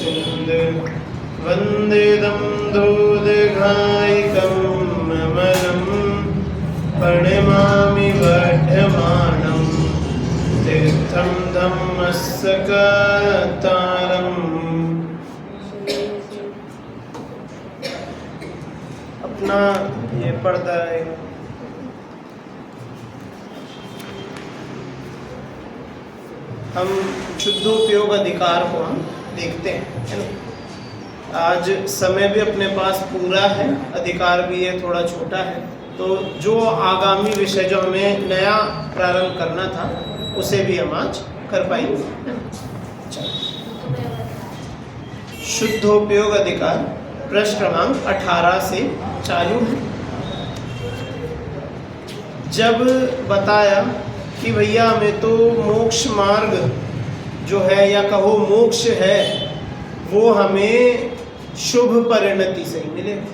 सिंधु वंदेदं दूदघायिकं ममलं प्रणमामि वर्धमानं तीर्थं धम्मस्सकतारम्। अपना ये पर्दा है, हम शुद्धोपयोग अधिकार को हम देखते हैं, है ना। आज समय भी अपने पास पूरा है, अधिकार भी है थोड़ा छोटा है, तो जो आगामी विषय जो हमें नया प्रारंभ करना था उसे भी हम आज कर पाएंगे। शुद्धोपयोग अधिकार पृष्ठ क्रमांक 18 से चालू है। जब बताया कि भैया हमें तो मोक्ष मार्ग जो है या कहो मोक्ष है वो हमें शुभ परिणति से ही मिलेगा,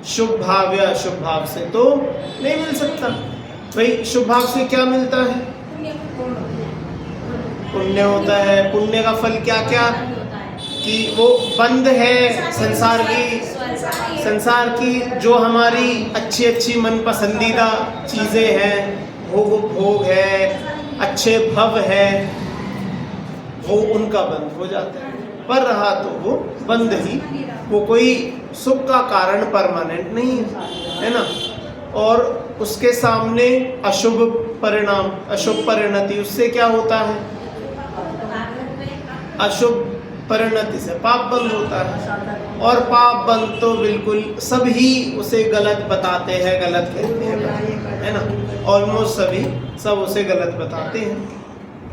शुभ भाव या अशुभ भाव से तो नहीं मिल सकता। भाई शुभ भाव से क्या मिलता है? पुण्य होता है। पुण्य का फल क्या क्या? कि वो बंद है संसार की जो हमारी अच्छी अच्छी मन पसंदीदा चीज़ें हैं, भोग है, अच्छे भव है, वो उनका बंद हो जाता है। पर रहा तो वो बंद ही, वो कोई सुख का कारण परमानेंट नहीं है ना। और उसके सामने अशुभ परिणाम, अशुभ परिणति, उससे क्या होता है? अशुभ परिणति से पाप बंद होता है। और पाप बंद तो बिल्कुल सभी उसे गलत बताते हैं, गलत कहते हैं, है ना। ऑलमोस्ट सब उसे गलत बताते हैं।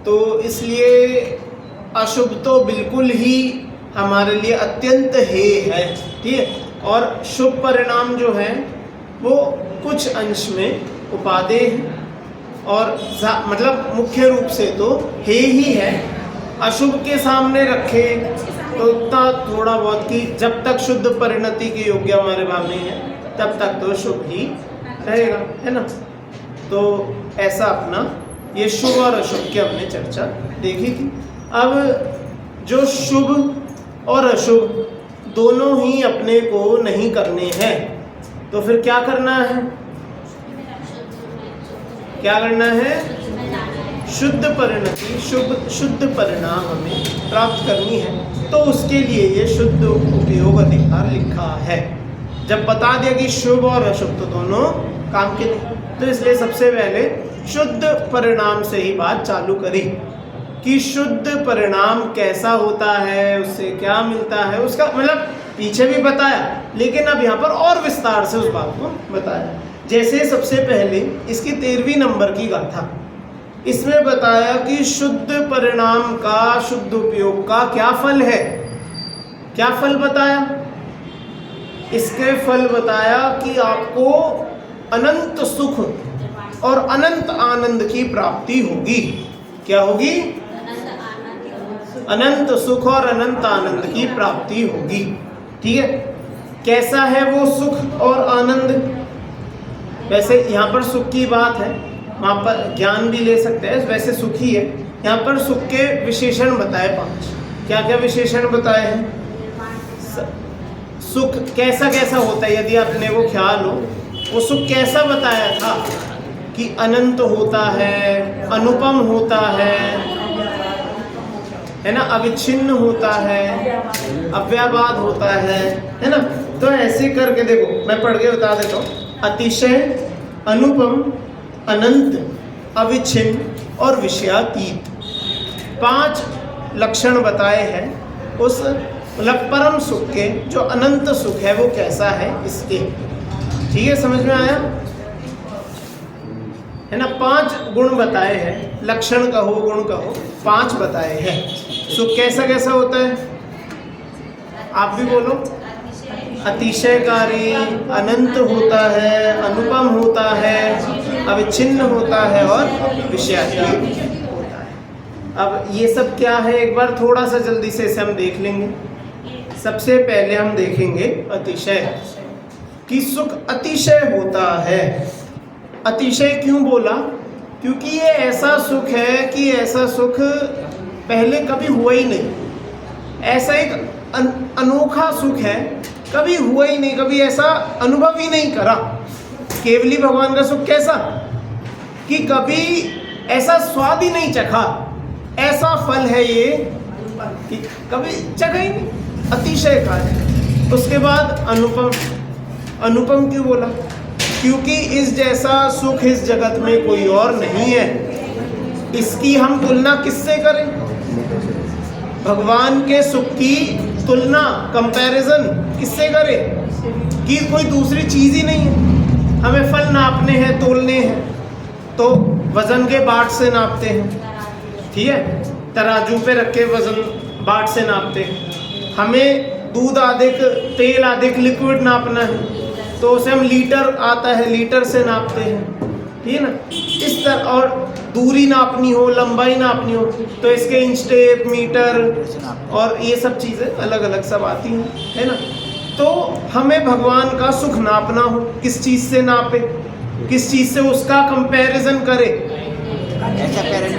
तो इसलिए अशुभ तो बिल्कुल ही हमारे लिए अत्यंत हे है, ठीक है। और शुभ परिणाम जो है वो कुछ अंश में उपादेय है और मतलब मुख्य रूप से तो हे ही है। अशुभ के सामने रखे तो इतना थोड़ा बहुत कि जब तक शुद्ध परिणति के योग्य हमारे भाव नहीं है तब तक तो शुभ ही रहेगा, है ना। तो ऐसा अपना ये शुभ और अशुभ की हमने चर्चा देखी थी। अब जो शुभ और अशुभ दोनों ही अपने को नहीं करने हैं तो फिर क्या करना है? क्या करना है? शुद्ध परिणति, शुद्ध परिणाम हमें प्राप्त करनी है। तो उसके लिए ये शुद्ध उपयोग अधिकार लिखा है। जब बता दिया कि शुभ और अशुभ तो दोनों काम के नहीं, तो इसलिए सबसे पहले शुद्ध परिणाम से ही बात चालू करी कि शुद्ध परिणाम कैसा होता है, उससे क्या मिलता है, उसका मतलब पीछे भी बताया, लेकिन अब यहाँ पर और विस्तार से उस बात को बताया। जैसे सबसे पहले इसकी 13वीं नंबर की गाथा, इसमें बताया कि शुद्ध परिणाम का, शुद्ध उपयोग का क्या फल है। क्या फल बताया? इसके फल बताया कि आपको अनंत सुख और अनंत आनंद की प्राप्ति होगी। क्या होगी? अनंत सुख और अनंत आनंद की प्राप्ति होगी, ठीक है। कैसा है वो सुख और आनंद? वैसे यहाँ पर सुख की बात है, वहाँ पर ज्ञान भी ले सकते हैं, वैसे सुख ही है। यहाँ पर सुख के विशेषण बताए 5। क्या क्या विशेषण बताए हैं? सुख कैसा कैसा होता है, यदि अपने को ख्याल हो वो सुख कैसा बताया था कि अनंत होता है, अनुपम होता है ना, अविच्छिन्न होता है, अव्याबाद होता है ना। तो ऐसे करके देखो, मैं पढ़ के बता देता हूँ। अतिशय, अनुपम, अनंत, अविच्छिन्न और विषयातीत, 5 लक्षण बताए हैं उस मतलब परम सुख के। जो अनंत सुख है वो कैसा है इसके, ठीक है, समझ में आया, है ना। 5 गुण बताए हैं, लक्षण कहो, गुण कहो, 5 बताए हैं। सुख कैसा कैसा होता है? आप भी बोलो। अतिशयकारी, अनंत होता है, अनुपम होता है, अविच्छिन्न होता है और विषयातीत होता है। अब ये सब क्या है, एक बार थोड़ा सा जल्दी से इसे हम देख लेंगे। सबसे पहले हम देखेंगे अतिशय, कि सुख अतिशय होता है। अतिशय क्यों बोला? क्योंकि ये ऐसा सुख है कि ऐसा सुख पहले कभी हुआ ही नहीं। ऐसा एक अनोखा सुख है, कभी हुआ ही नहीं, कभी ऐसा अनुभव ही नहीं करा। केवली भगवान का सुख कैसा कि कभी ऐसा स्वाद ही नहीं चखा, ऐसा फल है ये कि कभी चखा ही नहीं, अतिशय कार्य। उसके बाद अनुपम, अनुपम क्यों बोला? क्योंकि इस जैसा सुख इस जगत में कोई और नहीं है। इसकी हम तुलना किससे करें? भगवान के सुख की तुलना, कंपैरिजन किससे करें? कि कोई दूसरी चीज ही नहीं है। हमें फल नापने हैं, तोलने हैं, तो वजन के बाट से नापते हैं, ठीक है, तराजू पे रख के वजन बाट से नापते हैं। हमें दूध आधिक, तेल आधिक, लिक्विड नापना है तो उसे हम लीटर आता है, लीटर से नापते हैं, ठीक है ना। इस तरह, और दूरी नापनी हो, लंबाई नापनी हो तो इसके इंच टेप, मीटर और ये सब चीज़ें अलग अलग सब आती हैं, है ना। तो हमें भगवान का सुख नापना हो, किस चीज़ से नापे, किस चीज़ से उसका कंपैरिजन करे?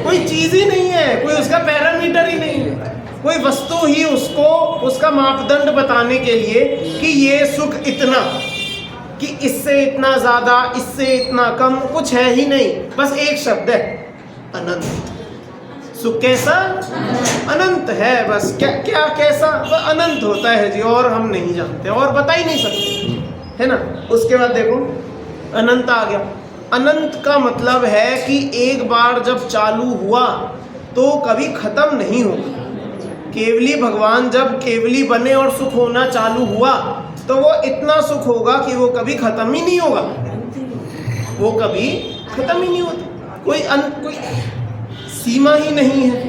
कोई चीज़ ही नहीं है, कोई उसका पैरामीटर ही नहीं है, कोई वस्तु ही उसको, उसका मापदंड बताने के लिए कि ये सुख इतना, कि इससे इतना ज़्यादा, इससे इतना कम, कुछ है ही नहीं। बस एक शब्द है, अनंत। सुख कैसा? अनंत है। बस क्या क्या कैसा? वह अनंत होता है जी, और हम नहीं जानते और बता ही नहीं सकते, है ना। उसके बाद देखो अनंत आ गया। अनंत का मतलब है कि एक बार जब चालू हुआ तो कभी खत्म नहीं होगा। केवली भगवान जब केवली बने और सुख होना चालू हुआ तो वो इतना सुख होगा कि वो कभी खत्म ही नहीं होगा, वो कभी खत्म ही नहीं होता। कोई अंत, कोई सीमा ही नहीं है।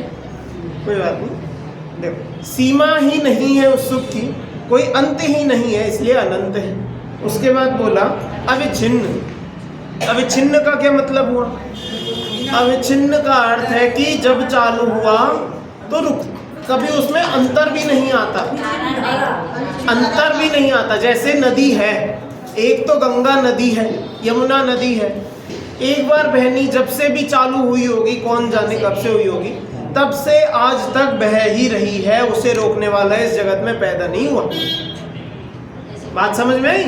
कोई बात नहीं, देखो सीमा ही नहीं है उस सुख की, कोई अंत ही नहीं है, इसलिए अनंत है। उसके बाद बोला अविच्छिन्न। अविच्छिन्न का क्या मतलब हुआ? अविच्छिन्न का अर्थ है कि जब चालू हुआ तो रुक, कभी उसमें अंतर भी नहीं आता, अंतर भी नहीं आता। जैसे नदी है, एक तो गंगा नदी है, यमुना नदी है, एक बार बहनी जब से भी चालू हुई होगी, कौन जाने कब से हुई होगी, तब से आज तक बह ही रही है, उसे रोकने वाला इस जगत में पैदा नहीं हुआ। बात समझ में आई?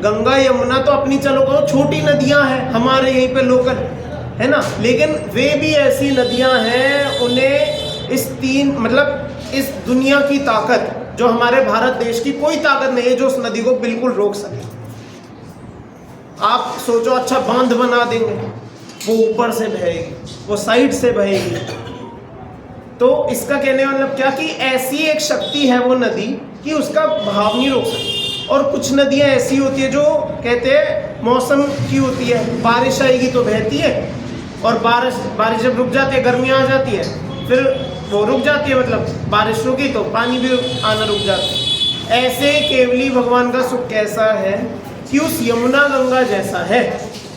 गंगा यमुना तो अपनी चलो कहो छोटी नदियां हैं, हमारे यहीं पे लोकल, है ना, लेकिन वे भी ऐसी नदियां हैं, उन्हें इस तीन, मतलब इस दुनिया की ताकत, जो हमारे भारत देश की कोई ताकत नहीं है जो उस नदी को बिल्कुल रोक सके। आप सोचो, अच्छा बांध बना देंगे, वो ऊपर से बहेगी, वो साइड से बहेगी, तो इसका कहने का मतलब क्या कि ऐसी एक शक्ति है वो नदी कि उसका बहाव नहीं रोक सकती। और कुछ नदियां ऐसी होती है जो कहते हैं मौसम की होती है, बारिश आएगी तो बहती है, और बारिश जब रुक जाती है, गर्मियाँ आ जाती है, फिर वो रुक जाती है, मतलब बारिश रुकी तो पानी भी आना रुक जाता है। ऐसे केवली भगवान का सुख कैसा है कि उस यमुना गंगा जैसा है।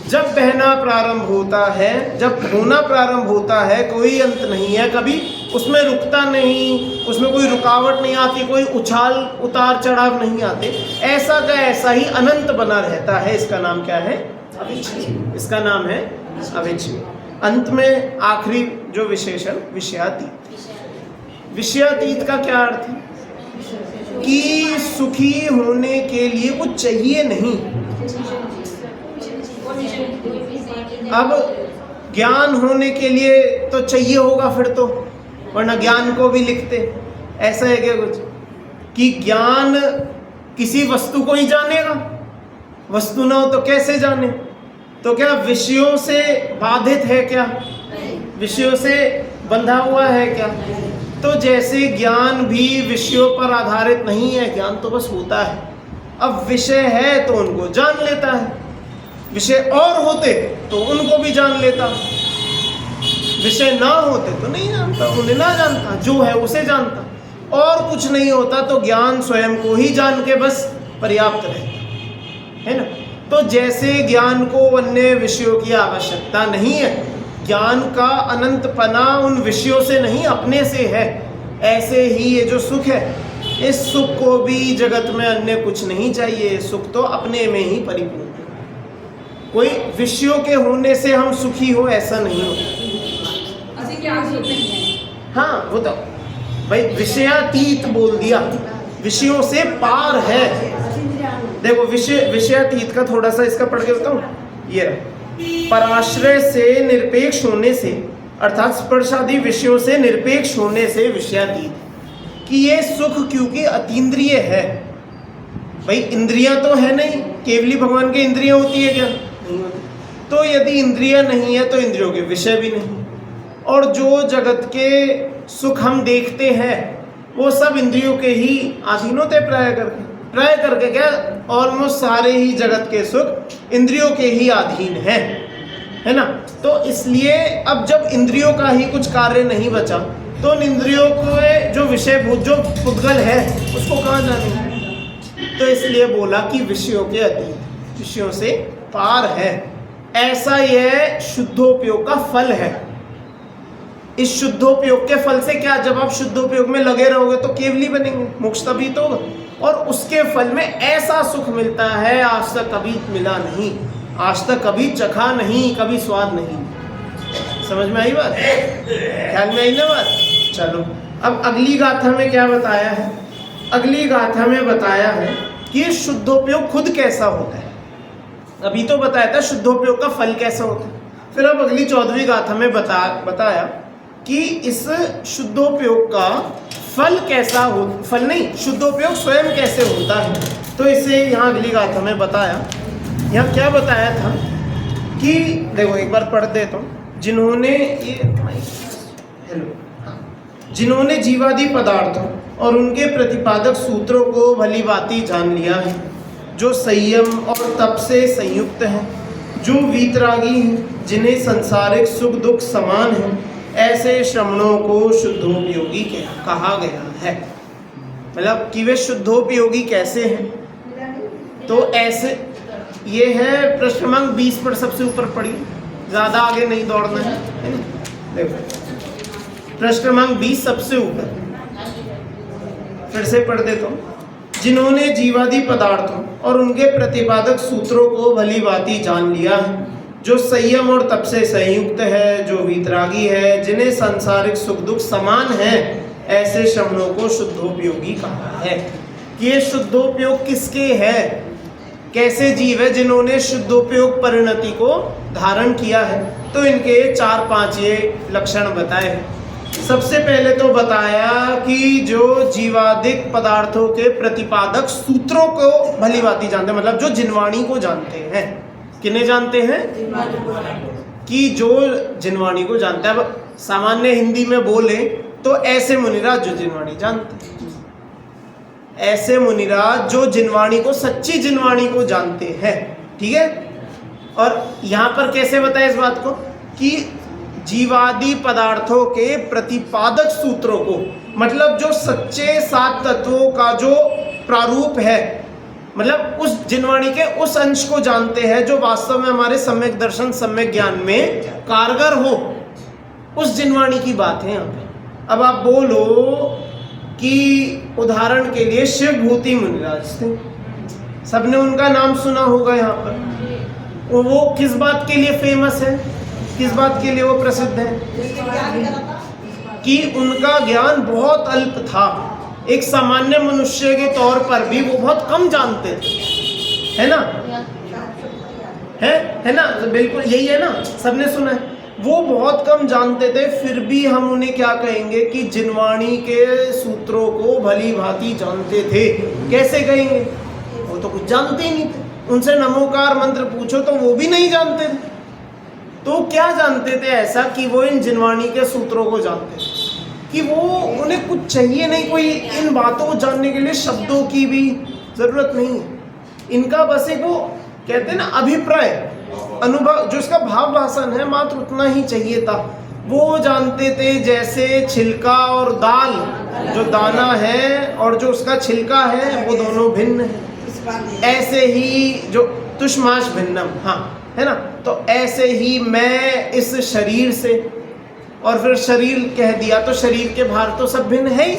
जब बहना प्रारंभ होता है, जब होना प्रारंभ होता है, कोई अंत नहीं है, कभी उसमें रुकता नहीं, उसमें कोई रुकावट नहीं आती, कोई उछाल उतार चढ़ाव नहीं आते, ऐसा का ऐसा ही अनंत बना रहता है। इसका नाम क्या है? अविच्छिन्न। इसका नाम है अविच्छिन्न। अंत में आखिरी जो विशेषण, विषयातीत। विषयातीत का क्या अर्थ है? कि सुखी होने के लिए कुछ चाहिए नहीं। अब ज्ञान होने के लिए तो चाहिए होगा फिर तो, वरना ज्ञान को भी लिखते। ऐसा है क्या कुछ कि ज्ञान किसी वस्तु को ही जानेगा? वस्तु ना हो तो कैसे जाने? तो क्या विषयों से बाधित है क्या? विषयों से बंधा हुआ है क्या? तो जैसे ज्ञान भी विषयों पर आधारित नहीं है, ज्ञान तो बस होता है। अब विषय है तो उनको जान लेता है, विषय और होते तो उनको भी जान लेता, विषय ना होते तो नहीं जानता, उन्हें ना जानता, जो है उसे जानता, और कुछ नहीं होता तो ज्ञान स्वयं को ही जान के बस पर्याप्त रहता है ना। तो जैसे ज्ञान को अन्य विषयों की आवश्यकता नहीं है, ज्ञान का अनंतपना उन विषयों से नहीं अपने से है, ऐसे ही ये जो सुख है, इस सुख को भी जगत में अन्य कुछ नहीं चाहिए, सुख तो अपने में ही परिपूर्ण है। कोई विषयों के होने से हम सुखी हो ऐसा नहीं होता। हाँ वो तो भाई विषयातीत बोल दिया, विषयों से पार है। देखो विषयातीत का थोड़ा सा इसका पढ़ के बताऊं, ये पराश्रय से निरपेक्ष होने से, अर्थात स्पर्शादि विषयों से निरपेक्ष होने से विषयातीत, कि ये सुख क्योंकि अतीन्द्रिय है। भाई इंद्रियां तो है नहीं, केवली भगवान की इंद्रियां होती है क्या? नहीं होती। तो यदि इंद्रियां नहीं है तो इंद्रियों के विषय भी नहीं, और जो जगत के सुख हम देखते हैं वो सब इंद्रियों के ही अधीन होते हैं। प्राय करके क्या, ऑलमोस्ट सारे ही जगत के सुख इंद्रियों के ही अधीन है ना। तो इसलिए अब जब इंद्रियों का ही कुछ कार्य नहीं बचा तो उन इंद्रियों को जो विषयभूत जो पुद्गल है उसको कहाँ जाने। तो इसलिए बोला कि विषयों के अतीत, विषयों से पार है। ऐसा यह शुद्धोपयोग का फल है। इस शुद्धोपयोग के फल से क्या, जब आप शुद्धोपयोग में लगे रहोगे तो केवली बनेंगे, मोक्ष तभी तो होगा। और उसके फल में ऐसा सुख मिलता है आज तक कभी मिला नहीं, आज तक कभी चखा नहीं, कभी स्वाद नहीं। समझ में आई बात? ख्याल में आई ना बात? चलो अब अगली गाथा में क्या बताया है? अगली गाथा में बताया है कि शुद्धोपयोग खुद कैसा होता है। अभी तो बताया था शुद्धोपयोग का फल कैसा होता है, फिर अब अगली 14वीं गाथा में बताया कि इस शुद्धोपयोग का फल कैसा हो, फल नहीं, शुद्धोपयोग स्वयं कैसे होता है। तो इसे यहाँ अगली गाथा में बताया। यहाँ क्या बताया था कि देखो एक बार पढ़ देता हूँ। जिन्होंने जीवादि पदार्थों और उनके प्रतिपादक सूत्रों को भली भांति जान लिया है, जो संयम और तप से संयुक्त हैं, जो वीतरागी हैं, जिन्हें सांसारिक सुख दुख समान हैं, ऐसे श्रमणों को शुद्धोपयोगी कहा गया है। मतलब कि वे शुद्धोपयोगी कैसे हैं? तो ऐसे ये है प्रश्न क्रमांक 20 पर सबसे ऊपर पढ़ी, ज़्यादा आगे नहीं दौड़ना है ना। देखो प्रश्न क्रमांक 20 सबसे ऊपर, फिर से पढ़ देता हूँ। जिन्होंने जीवादि पदार्थों और उनके प्रतिपादक सूत्रों को भली भांति जान लिया है, जो संयम और तप से संयुक्त है, जो वीतरागी है, जिन्हें सांसारिक सुख दुख समान है, ऐसे श्रमणों को शुद्धोपयोगी कहा है। कि ये शुद्धोपयोग किसके है? कैसे जीव है जिन्होंने शुद्धोपयोग परिणति को धारण किया है? तो इनके 4-5 ये लक्षण बताए हैं। सबसे पहले तो बताया कि जो जीवादिक पदार्थों के प्रतिपादक सूत्रों को भली भांति जानते हैं, मतलब जो जिनवाणी को जानते हैं। किन्हें जानते हैं? कि जो जिनवाणी को जानते हैं। अब सामान्य हिंदी में बोले तो ऐसे मुनिराज जो जिनवाणी जानते हैं, ऐसे मुनिराज जो जिनवाणी को, सच्ची जिनवाणी को जानते हैं। ठीक है। और यहाँ पर कैसे बताया इस बात को कि जीवादि पदार्थों के प्रतिपादक सूत्रों को, मतलब जो सच्चे 7 तत्वों का जो प्रारूप है, मतलब उस जिनवाणी के उस अंश को जानते हैं जो वास्तव में हमारे सम्यक दर्शन सम्यक ज्ञान में कारगर हो। उस जिनवाणी की बात है यहाँ पे। अब आप बोलो कि उदाहरण के लिए शिवभूति मुनिराज थे, सबने उनका नाम सुना होगा यहाँ पर। वो किस बात के लिए फेमस है, किस बात के लिए वो प्रसिद्ध है? कि उनका ज्ञान बहुत अल्प था। एक सामान्य मनुष्य के तौर पर भी वो बहुत कम जानते थे, है ना? है ना? बिल्कुल यही है ना, सबने सुना है। वो बहुत कम जानते थे, फिर भी हम उन्हें क्या कहेंगे कि जिनवाणी के सूत्रों को भली भांति जानते थे। कैसे कहेंगे? वो तो कुछ जानते ही नहीं थे। उनसे नमोकार मंत्र पूछो तो वो भी नहीं जानते थे। तो क्या जानते थे ऐसा कि वो इन जिनवाणी के सूत्रों को जानते थे? कि वो उन्हें कुछ चाहिए नहीं, कोई इन बातों को जानने के लिए शब्दों की भी जरूरत नहीं है। इनका बस एक वो कहते हैं ना अभिप्राय, अनुभव, जो इसका भाव भाषण है, मात्र उतना ही चाहिए था। वो जानते थे जैसे छिलका और दाल, जो दाना है और जो उसका छिलका है वो दोनों भिन्न है। ऐसे ही जो तुष्माश भिन्नम, हाँ है ना। तो ऐसे ही मैं इस शरीर से, और फिर शरीर कह दिया तो शरीर के भार तो सब भिन्न है ही।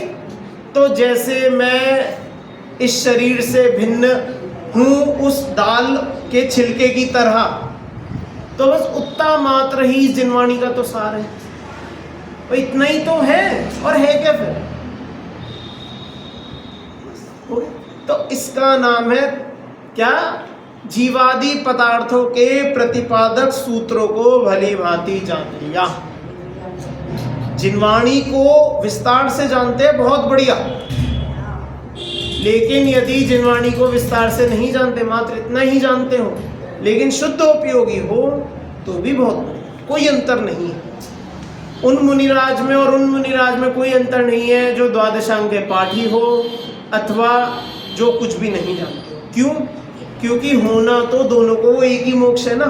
तो जैसे मैं इस शरीर से भिन्न हूँ उस दाल के छिलके की तरह, तो बस उतना मात्र ही जिनवाणी का तो सार है। तो इतना ही तो है, और है क्या फिर? हो गया? तो इसका नाम है क्या? जीवादि पदार्थों के प्रतिपादक सूत्रों को भली भांति जान लिया। जिनवाणी को विस्तार से जानते हैं, बहुत बढ़िया। लेकिन यदि जिनवाणी को विस्तार से नहीं जानते, मात्र इतना ही जानते हो, लेकिन शुद्ध उपयोगी हो, तो भी बहुत बढ़िया, कोई अंतर नहीं है। उन मुनिराज में और उन मुनिराज में कोई अंतर नहीं है जो द्वादशांग के पाठी हो अथवा जो कुछ भी नहीं जानते। क्यों? क्योंकि होना तो दोनों को वो एक ही मोक्ष है ना।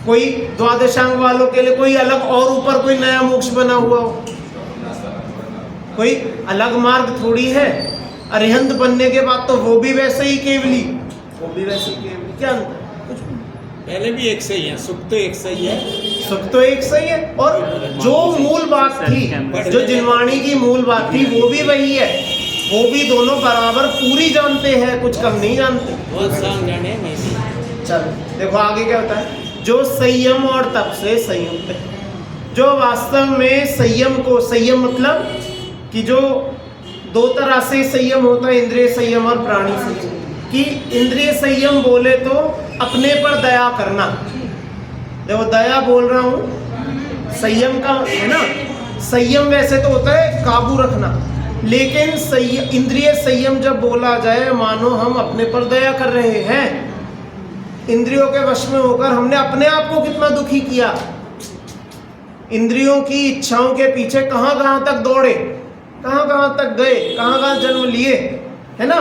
कोई द्वादशांग वालों के लिए कोई अलग और ऊपर कोई नया मोक्ष बना हुआ हो, कोई अलग मार्ग थोड़ी है। अरिहंत बनने के बाद तो वो भी वैसे ही केवली, वो भी वैसे ही केवली, क्या अंतर? कुछ पहले भी एक सही है, सुख तो एक सही है, सुख तो एक सही है, और जो मूल बात थी, जो जिनवाणी की मूल बात थी, वो भी वही है। वो भी दोनों बराबर पूरी जानते हैं, कुछ कम नहीं जानते। चलो देखो आगे क्या होता है। जो संयम और तप से संयुक्त है, जो वास्तव में संयम को, संयम मतलब कि जो दो तरह से संयम होता है, इंद्रिय संयम और प्राणी संयम। कि इंद्रिय संयम बोले तो अपने पर दया करना, देखो दया बोल रहा हूँ, संयम का है ना। संयम वैसे तो होता है काबू रखना, लेकिन इंद्रिय संयम जब बोला जाए, मानो हम अपने पर दया कर रहे हैं। इंद्रियों के वश में होकर हमने अपने आप को कितना दुखी किया, इंद्रियों की इच्छाओं के पीछे कहाँ कहाँ तक दौड़े, कहाँ कहाँ तक गए, कहाँ कहाँ जन्म लिए, है ना।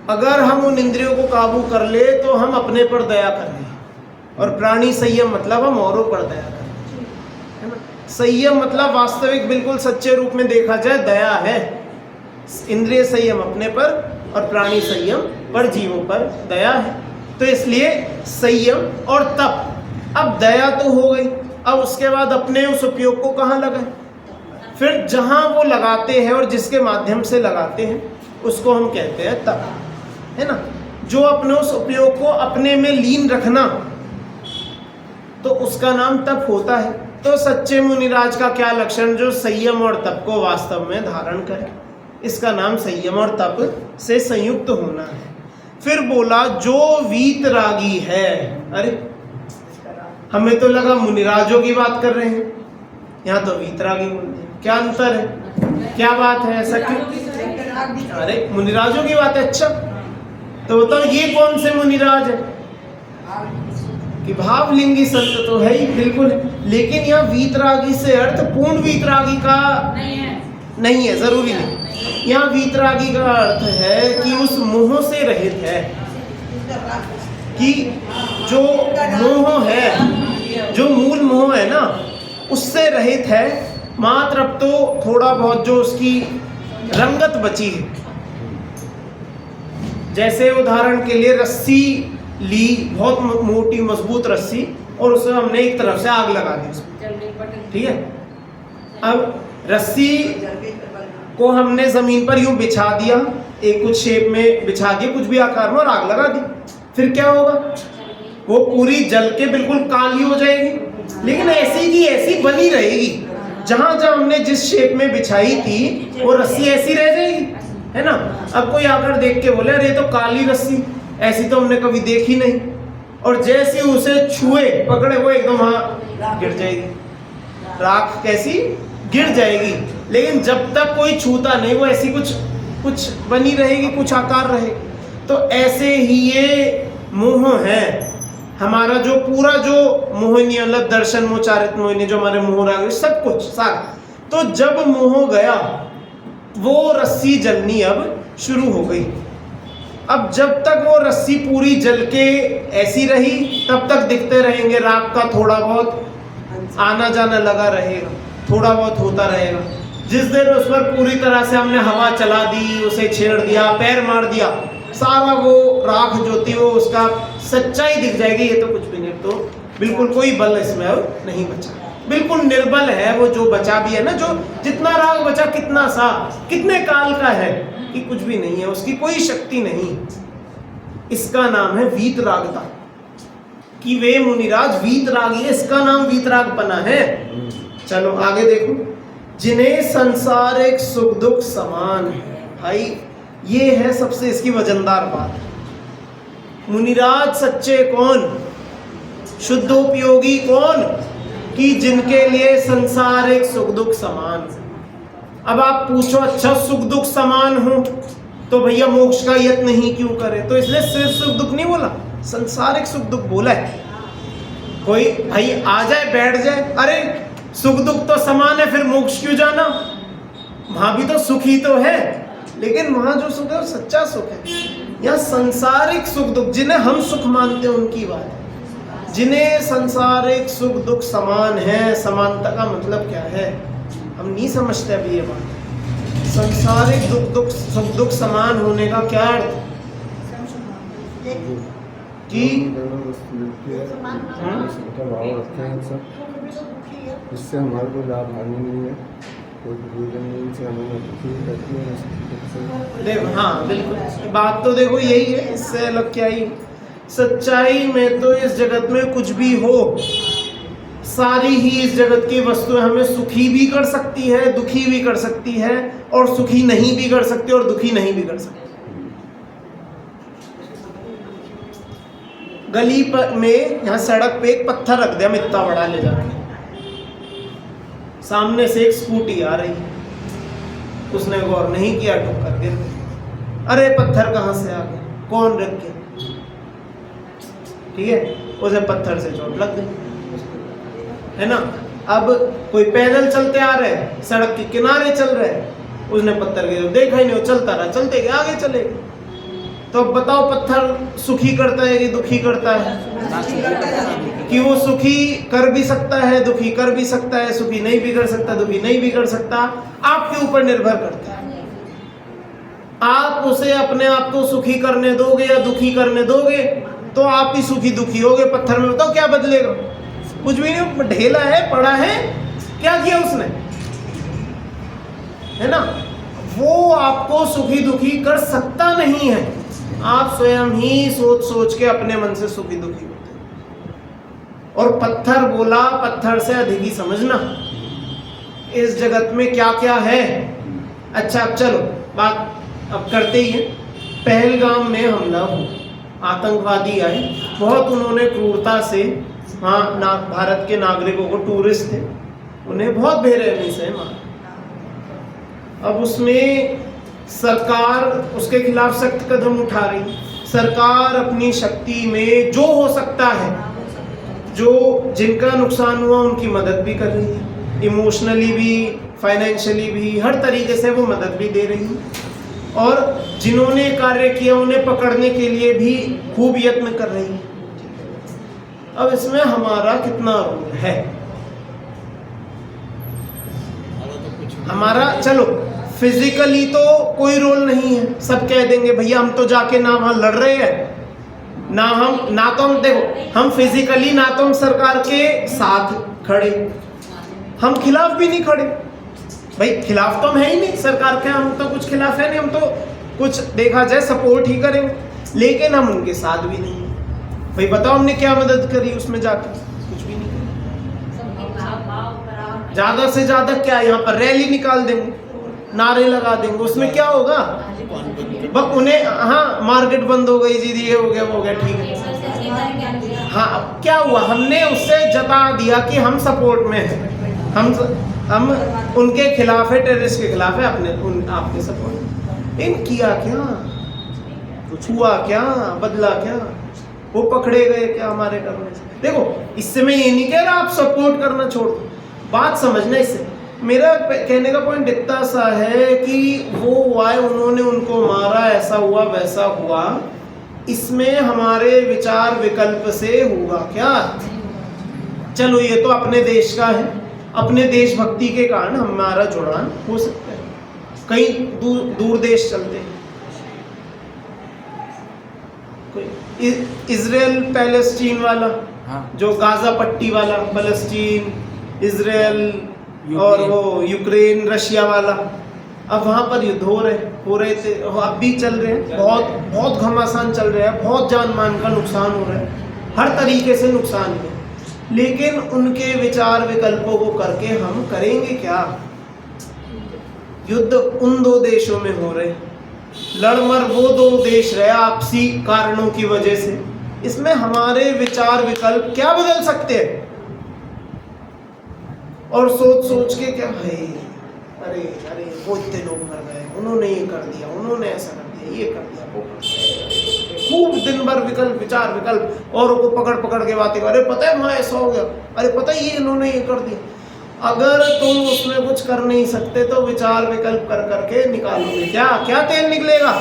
अगर हम उन इंद्रियों को काबू कर ले तो हम अपने पर दया कर रहे हैं। और प्राणी संयम मतलब हम औरों पर दया कर रहे हैं, है ना। संयम मतलब वास्तविक बिल्कुल सच्चे रूप में देखा जाए दया है। इंद्रिय संयम अपने पर और प्राणी संयम पर, जीवों पर दया है। तो इसलिए संयम और तप। अब दया तो हो गई, अब उसके बाद अपने उस उपयोग को कहाँ लगाए? फिर जहाँ वो लगाते हैं और जिसके माध्यम से लगाते हैं उसको हम कहते हैं तप, है ना। जो अपने उस उपयोग को अपने में लीन रखना, तो उसका नाम तप होता है। तो सच्चे मुनिराज का क्या लक्षण? जो संयम और तप को वास्तव में धारण करे, इसका नाम संयम और तप से संयुक्त होना है। फिर बोला जो वीतरागी है। अरे हमें तो लगा मुनिराजों की बात कर रहे हैं, यहाँ तो वीतरागी बोलते हैं। क्या अंतर है, क्या बात है, ऐसा क्यों? अरे मुनिराजों की बात है। अच्छा तो बताओ ये कौन से मुनिराज है? कि भावलिंगी संत तो है ही, बिल्कुल है। लेकिन यहाँ वीतरागी से अर्थ पूर्ण वीतरागी का नहीं है, जरूरी नहीं। यहाँ वीतरागी का अर्थ है कि उस मोह से रहित है, कि जो मोह है, जो मूल मोह है ना, उससे रहित है। मात्र अब तो थोड़ा बहुत जो उसकी रंगत बची है, जैसे उदाहरण के लिए रस्सी ली, बहुत मोटी मजबूत रस्सी, और उसमें हमने एक तरफ से आग लगा दी उसमें, ठीक है। अब रस्सी को हमने जमीन पर यूं बिछा दिया, एक कुछ शेप में बिछा दिया, कुछ भी आकार में, और आग लगा दी। फिर क्या होगा? वो पूरी जल के बिल्कुल काली हो जाएगी, लेकिन ऐसी की ऐसी बनी रहेगी। जहां जहां हमने जिस शेप में बिछाई थी वो रस्सी ऐसी रह जाएगी, है ना। अब कोई आकर देख के बोले अरे तो काली रस्सी, ऐसी तो हमने कभी देखी नहीं, और जैसे उसे छुए पकड़े वो एकदम वहां गिर जाएगी, राख कैसी गिर जाएगी। लेकिन जब तक कोई छूता नहीं वो ऐसी कुछ बनी रहेगी, कुछ आकार रहेगा। तो ऐसे ही ये मोह है हमारा, जो पूरा जो मोहिनी मतलब दर्शन मोचारित मोहिनी, जो हमारे मोह राग सब कुछ सारा। तो जब मोह गया वो रस्सी जलनी अब शुरू हो गई। अब जब तक वो रस्सी पूरी जल के ऐसी रही तब तक दिखते रहेंगे, राख का थोड़ा बहुत आना जाना लगा रहेगा, थोड़ा बहुत होता रहेगा। जिस दिन उस पर पूरी तरह से हमने हवा चला दी, उसे छेड़ दिया, पैर मार दिया, सारा वो राख जो थी वो उसका सच्चाई दिख जाएगी। ये तो कुछ भी नहीं, तो बिल्कुल कोई बल इसमें अब नहीं बचा, बिल्कुल निर्बल है वो। जो बचा भी है ना, जो जितना राग बचा, कितना सा, कितने काल का है कि कुछ भी नहीं है, उसकी कोई शक्ति नहीं। इसका नाम है वीतरागता, कि वे मुनिराज वीतरागी है, इसका नाम वीतरागपना है। चलो आगे देखो। जिन्हें संसार एक सुख दुख समान है। भाई ये है सबसे इसकी वजनदार बात। मुनिराज सच्चे कौन, शुद्धोपयोगी कौन, कि जिनके लिए संसार एक सुख दुख समान। अब आप पूछो अच्छा सुख दुख समान हो तो भैया मोक्ष का यत्न नहीं क्यों करे, तो इसलिए सिर्फ सुख दुख नहीं बोला, संसारिक सुख दुख बोला है। कोई भाई आ जाए बैठ जाए, अरे सुख दुख तो समान है फिर मोक्ष क्यों जाना, वहां भी तो सुख ही तो है, लेकिन वहां जो सुख है वो सच्चा सुख है। या संसारिक सुख दुख जिन्हें हम सुख मानते हैं उनकी बात है, जिन्हें संसारिक सुख दुख समान है। समानता का मतलब क्या है हम नहीं समझते अभी ये बात। संसारिक सुख दुख समान होने का क्या अर्थ कि इससे हमारे को लाभ हानि नहीं है, कोई से हमें देखो हाँ बिल्कुल बात तो देखो यही है, इससे अलग क्या ही। सच्चाई में तो इस जगत में कुछ भी हो, सारी ही इस जगत की वस्तुएं हमें सुखी भी कर सकती है, दुखी भी कर सकती है, और सुखी नहीं भी कर सकती और दुखी नहीं भी कर सकती। गली पर में यहाँ सड़क पे एक पत्थर रख दिया इतना बड़ा ले जाके, सामने से एक स्कूटी आ रही है, उसने गौर नहीं किया, ठोकर गिर गई। अरे पत्थर कहाँ से आ गया, कौन रख गया, ठीक है, उसे पत्थर से चोट लग गई, है ना। अब कोई पैदल चलते आ रहे हैं, सड़क के किनारे चल रहे हैं, उसने पत्थर गिरा, देखा ही नहीं, वो चलता रहा, चलते गए, आगे चले गए। तो अब बताओ पत्थर सुखी करता है कि दुखी करता है, कि वो सुखी कर भी सकता है, दुखी कर भी सकता है, सुखी नहीं भी कर सकता, दुखी नहीं भी कर सकता, आपके ऊपर निर्भर करता है। आप उसे अपने आप को सुखी करने दोगे या दुखी करने दोगे तो आप ही सुखी दुखी होगे। पत्थर में बताओ क्या बदलेगा, कुछ भी नहीं, ढेला है, पड़ा है, क्या किया उसने, है ना। वो आपको सुखी दुखी कर सकता नहीं है, आप स्वयं ही सोच सोच के अपने मन से सुखी दुखी होते हैं। और पत्थर बोला, पत्थर से अधिक ही समझना इस जगत में क्या क्या है। अच्छा अब चलो बात अब करते ही हैं। पहलगाम में हमला हुआ, आतंकवादी आए, बहुत उन्होंने क्रूरता से भारत के नागरिकों को, टूरिस्ट थे, उन्हें बहुत बेरहमी से मारा। अब उसमें सरकार उसके खिलाफ सख्त कदम उठा रही। सरकार अपनी शक्ति में जो हो सकता है, जो जिनका नुकसान हुआ उनकी मदद भी कर रही है, इमोशनली भी, फाइनेंशियली भी, हर तरीके से वो मदद भी दे रही है। और जिन्होंने कार्य किया उन्हें पकड़ने के लिए भी खूब यत्न कर रही है। अब इसमें हमारा कितना रोल है? हमारा चलो फिजिकली तो कोई रोल नहीं है, सब कह देंगे भैया हम तो जाके ना वहां लड़ रहे हैं, ना तो हम देखो हम फिजिकली ना तो हम सरकार के साथ खड़े, हम खिलाफ भी नहीं खड़े। भाई खिलाफ तो हम है ही नहीं सरकार के, हम तो कुछ खिलाफ है नहीं, हम तो कुछ देखा जाए सपोर्ट ही करेंगे, लेकिन हम उनके साथ भी नहीं। भाई बताओ हमने क्या मदद करी उसमें जाकर? कुछ भी नहीं करी। ज्यादा से ज्यादा क्या, यहाँ पर रैली निकाल देंगे, नारे लगा देंगे, उसमें क्या होगा? बस उन्हें मार्केट बंद हो गई जी, ये हो गया वो हो गया, ठीक है। अब क्या हुआ? हमने उससे जता दिया कि हम सपोर्ट में हैं, हम उनके खिलाफ है, टेररिस्ट के खिलाफ है, आपके सपोर्ट। इन किया क्या, कुछ हुआ क्या, बदला क्या, वो पकड़े गए क्या हमारे करने से? देखो इससे मैं ये नहीं कह रहा आप सपोर्ट करना छोड़ो, बात समझना। इससे मेरा कहने का पॉइंट इतना सा है कि वो हुआ, उन्होंने उनको मारा, ऐसा हुआ वैसा हुआ, इसमें हमारे विचार विकल्प से हुआ क्या? चलो ये तो अपने देश का है, अपने देशभक्ति के कारण हमारा जुड़ान हो सकता है, कहीं दूर देश चलते हैं, इजराइल पैलेस्टीन वाला, जो गाजा पट्टी वाला, फलस्तीन, इजराइल और वो यूक्रेन रशिया वाला, अब वहाँ पर युद्ध हो रहे थे, अब भी चल रहे हैं, बहुत घमासान चल रहे हैं, बहुत जान मान का नुकसान हो रहा है, हर तरीके से नुकसान है। लेकिन उनके विचार विकल्पों को करके हम करेंगे क्या? युद्ध उन दो देशों में हो रहे, लड़ मर वो दो देश रहे आपसी कारणों की वजह से। इसमें हमारे विचार विकल्प क्या बदल सकते हैं? और सोच सोच के क्या है, अरे अरे वो इतने लोग मर गए, उन्होंने ये कर दिया, उन्होंने ऐसा कर दिया, ये कर दिया, वो कर दिया, खूब दिन भर विकल्प विचार विकल्प, औरों को पकड़ पकड़ के बातें, अरे पता है वहाँ ऐसा हो गया, अरे पता है ये इन्होंने ये कर दिया। अगर तुम उसमें कुछ कर नहीं सकते तो विचार विकल्प कर करके निकालोगे क्या? क्या तेल निकलेगा?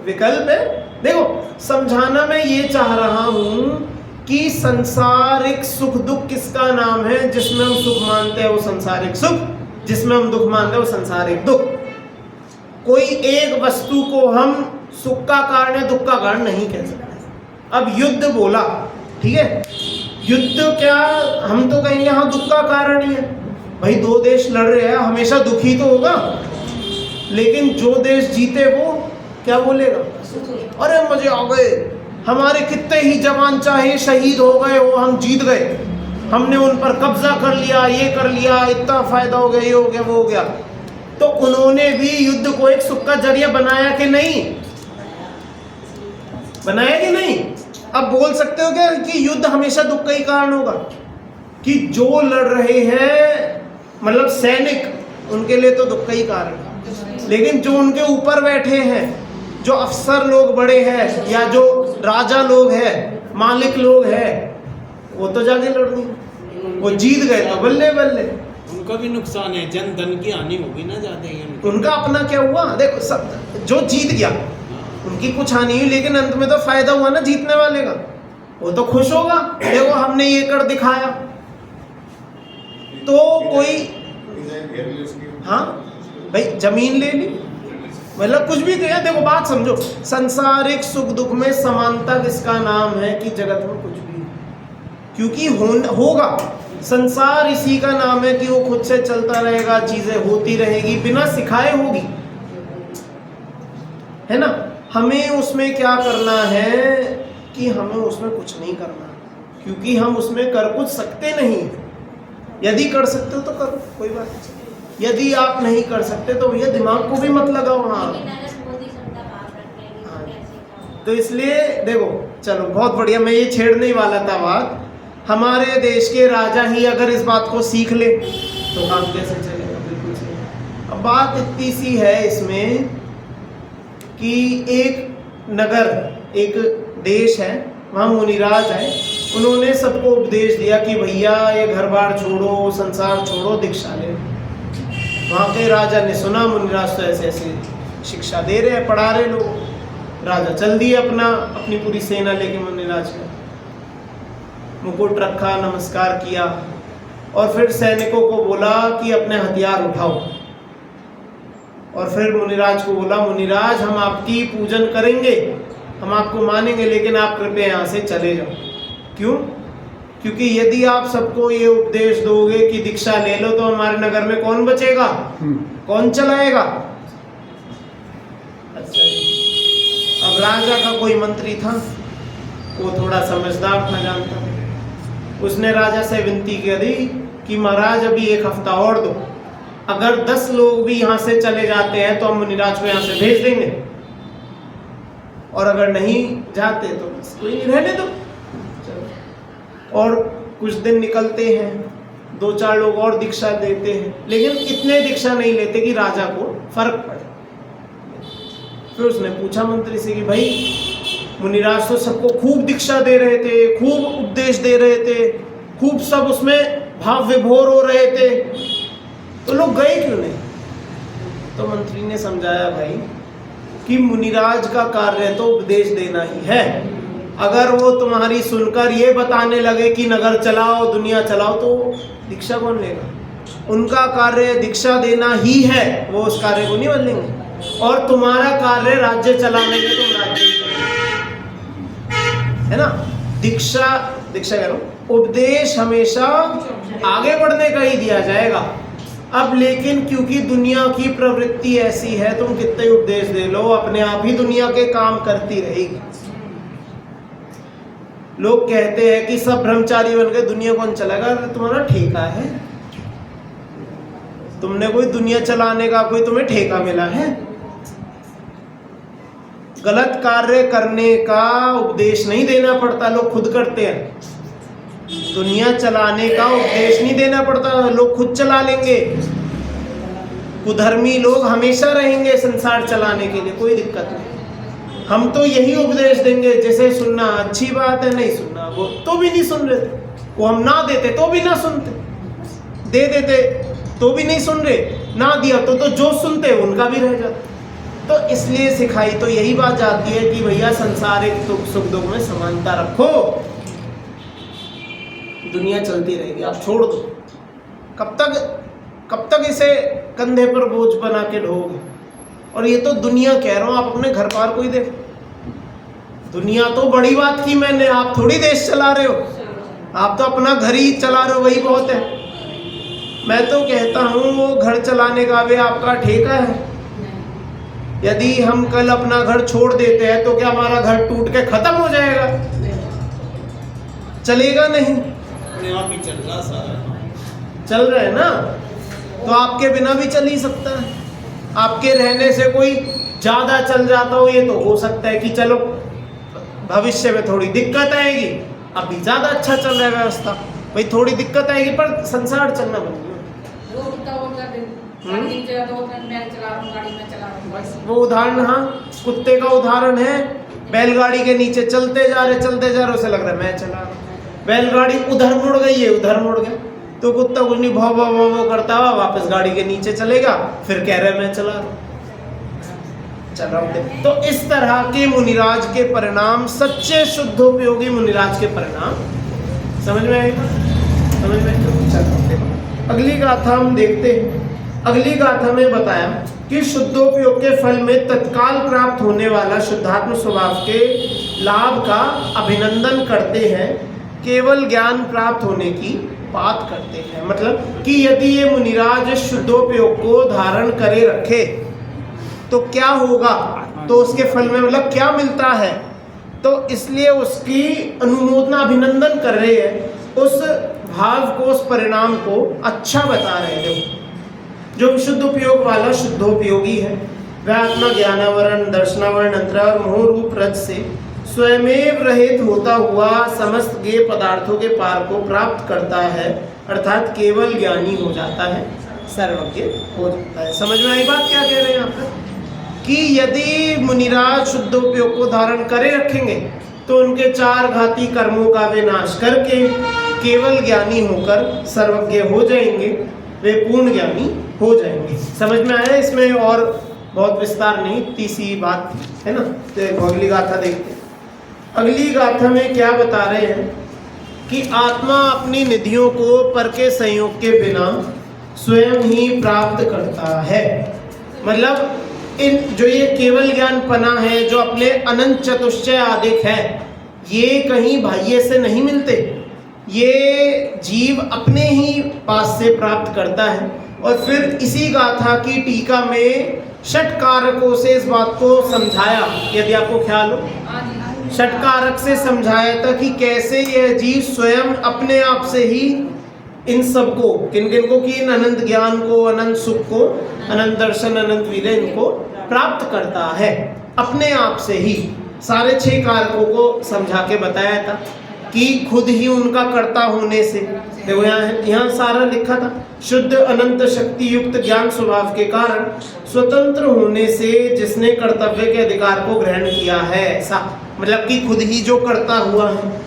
विकल्प है। देखो, समझाना मैं ये चाह रहा हूं कि संसारिक सुख दुख किसका नाम है? जिसमें हम सुख मानते हैं वो संसारिक सुख, जिसमें हम दुख मानते हैं वो संसारिक दुख। कोई एक वस्तु को हम सुख का कारण या दुख का कारण नहीं कह सकते। अब युद्ध बोला, ठीक है, युद्ध क्या हम तो कहेंगे हाँ दुख का कारण ही है, भाई दो देश लड़ रहे हैं, हमेशा दुखी तो होगा। लेकिन जो देश जीते वो क्या बोलेगा? अरे मजे आ गए, हमारे कितने ही जवान चाहे शहीद हो गए, वो हम जीत गए, हमने उन पर कब्जा कर लिया, ये कर लिया, इतना फायदा हो गया, ये हो गया, वो हो गया। तो उन्होंने भी युद्ध को एक सुख का जरिया बनाया कि नहीं? बनाया कि नहीं? अब बोल सकते हो क्या कि युद्ध हमेशा दुख का ही कारण होगा? कि जो लड़ रहे हैं मतलब सैनिक, उनके लिए तो दुख का ही कारण है, लेकिन जो उनके ऊपर बैठे हैं, जो अफसर लोग बड़े हैं या जो राजा लोग हैं, मालिक लोग हैं, वो तो जाके लड़ रहे, वो जीत गए तो बल्ले बल्ले, उनका भी नुकसान है, जन धन की हानि होगी ना ज्यादा ही। उनका अपना क्या हुआ? देखो सब जो जीत गया उनकी कुछ हानि हुई, लेकिन अंत में तो फायदा हुआ ना जीतने वाले का, वो तो खुश होगा, देखो हमने ये कर दिखाया। तो कोई हाँ भाई जमीन ले ली, मतलब कुछ भी किया। देखो बात समझो, संसारिक सुख दुख में समानता किसका नाम है? कि जगत में कुछ भी, क्योंकि होगा, संसार इसी का नाम है कि वो खुद से चलता रहेगा, चीजें होती रहेगी, बिना सिखाए होगी, है ना। हमें उसमें क्या करना है कि हमें उसमें कुछ नहीं करना, क्योंकि हम उसमें कर कुछ सकते नहीं। यदि कर सकते हो तो करो, कोई बात नहीं। यदि आप नहीं कर सकते तो भैया दिमाग को भी मत लगाओ। हाँ, तो इसलिए देखो, चलो बहुत बढ़िया, मैं ये छेड़ने ही वाला था बात। हमारे देश के राजा ही अगर इस बात को सीख ले तो काम कैसे चलेगा? बिल्कुल सही। अब बात इतनी सी है इसमें कि एक नगर, एक देश है, वहाँ मुनिराज है, उन्होंने सबको उपदेश दिया कि भैया ये घर बार छोड़ो, संसार छोड़ो, दीक्षा ले। वहाँ के राजा ने सुना मुनिराज तो ऐसे ऐसे शिक्षा दे रहे हैं, पढ़ा रहे लोग। राजा चल दिए अपनी पूरी सेना लेके मुनिराज का, मुकुट रखा, नमस्कार किया, और फिर सैनिकों को बोला कि अपने हथियार उठाओ। और फिर मुनिराज को बोला, मुनिराज हम आपकी पूजन करेंगे, हम आपको मानेंगे, लेकिन आप कृपया यहाँ से चले जाओ। क्यों? क्योंकि यदि आप सबको ये उपदेश दोगे कि दीक्षा ले लो तो हमारे नगर में कौन बचेगा, कौन चलाएगा? अच्छा, अब राजा का कोई मंत्री था, वो थोड़ा समझदार था, जानता था, उसने राजा से विनती करी कि महाराज अभी एक हफ्ता और दो, अगर 10 लोग भी यहाँ से चले जाते हैं तो हम मुनिराज को यहाँ से भेज देंगे, और अगर नहीं जाते तो बस कोई नहीं, रहने दो। और कुछ दिन निकलते हैं, 2-4 लोग और दीक्षा देते हैं, लेकिन इतने दीक्षा नहीं लेते कि राजा को फर्क पड़े। फिर उसने पूछा मंत्री से कि भाई मुनिराज तो सबको खूब दीक्षा दे रहे थे, खूब उपदेश दे रहे थे, खूब सब उसमें भाव विभोर हो रहे थे, तो लोग गए क्यों नहीं? तो मंत्री ने समझाया भाई कि मुनिराज का कार्य तो उपदेश देना ही है। अगर वो तुम्हारी सुनकर ये बताने लगे कि नगर चलाओ, दुनिया चलाओ, तो दीक्षा कौन लेगा? उनका कार्य दीक्षा देना ही है, वो उस कार्य को नहीं बदलेंगे। और तुम्हारा कार्य राज्य चलाने के, तुम राज्य है ना। दीक्षा कह रहा हूं, उपदेश हमेशा आगे बढ़ने का ही दिया जाएगा। अब लेकिन क्योंकि दुनिया की प्रवृत्ति ऐसी है, तुम कितने उपदेश दे लो, अपने आप ही दुनिया के काम करती रहेगी। लोग कहते हैं कि सब ब्रह्मचारी बन के दुनिया कौन चलाएगा? तुम्हारा ठेका है, तुमने कोई दुनिया चलाने का कोई तुम्हें ठेका मिला है? गलत कार्य करने का उपदेश नहीं देना पड़ता, लोग खुद करते हैं। दुनिया चलाने का उपदेश नहीं देना पड़ता, लोग खुद चला लेंगे। कुधर्मी लोग हमेशा रहेंगे संसार चलाने के लिए, कोई दिक्कत नहीं। हम तो यही उपदेश देंगे, जैसे सुनना अच्छी बात है, नहीं सुनना वो तो भी नहीं सुन रहे थे, वो हम ना देते तो भी ना सुनते, दे देते तो भी नहीं सुन रहे, ना दिया तो जो सुनते उनका भी रह जाता। तो इसलिए सिखाई तो यही बात जाती है कि भैया संसारिक सुख दुख में समानता रखो, दुनिया चलती रहेगी, आप छोड़ दो। कब तक इसे कंधे पर बोझ बना के ढोगे? और ये तो दुनिया कह रहा हूं, आप अपने घर पार कोई देखो, दुनिया तो बड़ी बात की मैंने, आप थोड़ी देश चला रहे हो, आप तो अपना घर ही चला रहे हो, वही बहुत है। मैं तो कहता हूं वो घर चलाने का भी आपका ठेका है। यदि हम कल अपना घर छोड़ देते हैं तो क्या हमारा घर टूट के खत्म हो जाएगा? चलेगा नहीं, अपने आप ही चल रहा सारा, चल रहा है ना, तो आपके बिना भी चल ही सकता है। आपके रहने से कोई ज्यादा चल जाता हो, ये तो हो सकता है कि चलो भविष्य में थोड़ी दिक्कत आएगी, अभी ज्यादा अच्छा चल रहा है व्यवस्था, भाई थोड़ी दिक्कत आएगी पर संसार चलना बंद। वो उदाहरण, हाँ, कुत्ते का उदाहरण है, बैलगाड़ी के नीचे चलते जा रहे, उसे लग रहा है मैं चला रहा हूं, बैलगाड़ी उधर मुड़ गई है, उधर मुड़ गया, तो कुत्ता कुछ नहीं भौ भौ भौ भौ करता हुआ वापस गाड़ी के नीचे चलेगा, फिर कह रहा है मैं चला रहा हूं। तो इस तरह के मुनिराज के परिणाम, सच्चे शुद्धोपयोगी मुनिराज के परिणाम समझ में आएगा? समझ में? चलो अगली गाथा हम देखते हैं। अगली गाथा में बताया कि शुद्धोपयोग के फल में तत्काल प्राप्त होने वाला शुद्धात्म स्वभाव के लाभ का अभिनंदन करते हैं, केवल ज्ञान प्राप्त होने की बात करते हैं। मतलब कि यदि ये मुनिराज शुद्धोपयोग को धारण करे रखे तो क्या होगा, तो उसके फल में मतलब क्या मिलता है, तो इसलिए उसकी अनुमोदना, अभिनंदन कर रहे हैं, उस भाव को, उस परिणाम को अच्छा बता रहे हैं। जो शुद्ध उपयोग वाला शुद्धोपयोगी है वह आत्मा ज्ञानावरण, दर्शनावरण, अंतरा और मोह रूप रज से स्वयमेव रहित होता हुआ समस्त ज्ञेय पदार्थों के पार को प्राप्त करता है, अर्थात केवल ज्ञानी हो जाता है, सर्वज्ञ हो जाता है। समझ में आई बात क्या कह रहे हैं यहाँ पर? कि यदि मुनिराज शुद्धोपयोग को धारण करे रखेंगे तो उनके चार घाती कर्मों का विनाश करके केवल ज्ञानी होकर सर्वज्ञ हो जाएंगे, वे पूर्ण ज्ञानी हो जाएंगे। समझ में आया? इसमें और बहुत विस्तार नहीं, तीसरी बात है ना। तो अगली गाथा देखते हैं। अगली गाथा में क्या बता रहे हैं कि आत्मा अपनी निधियों को पर के संयोग के बिना स्वयं ही प्राप्त करता है। मतलब इन जो ये केवल ज्ञान पना है, जो अपने अनंत चतुष्टय आदिक है, ये कहीं बाह्य से नहीं मिलते, ये जीव अपने ही पास से प्राप्त करता है। और फिर इसी गाथा की टीका में षट कारकों से इस बात को समझाया, यदि आपको ख्याल हो, षट कारक से समझाया था कि कैसे यह जीव स्वयं अपने आप से ही इन सबको, किन किन को, कि इन अनंत ज्ञान को, अनंत सुख को, अनंत दर्शन, अनंत वीर्य, इनको प्राप्त करता है अपने आप से ही। सारे 6 कारकों को समझा के बताया था कि खुद ही उनका कर्ता होने से, देखो यहाँ सारा लिखा था, शुद्ध अनंत शक्ति युक्त ज्ञान स्वभाव के कारण स्वतंत्र होने से जिसने कर्तव्य के अधिकार को ग्रहण किया है, ऐसा मतलब कि खुद ही जो कर्ता हुआ है,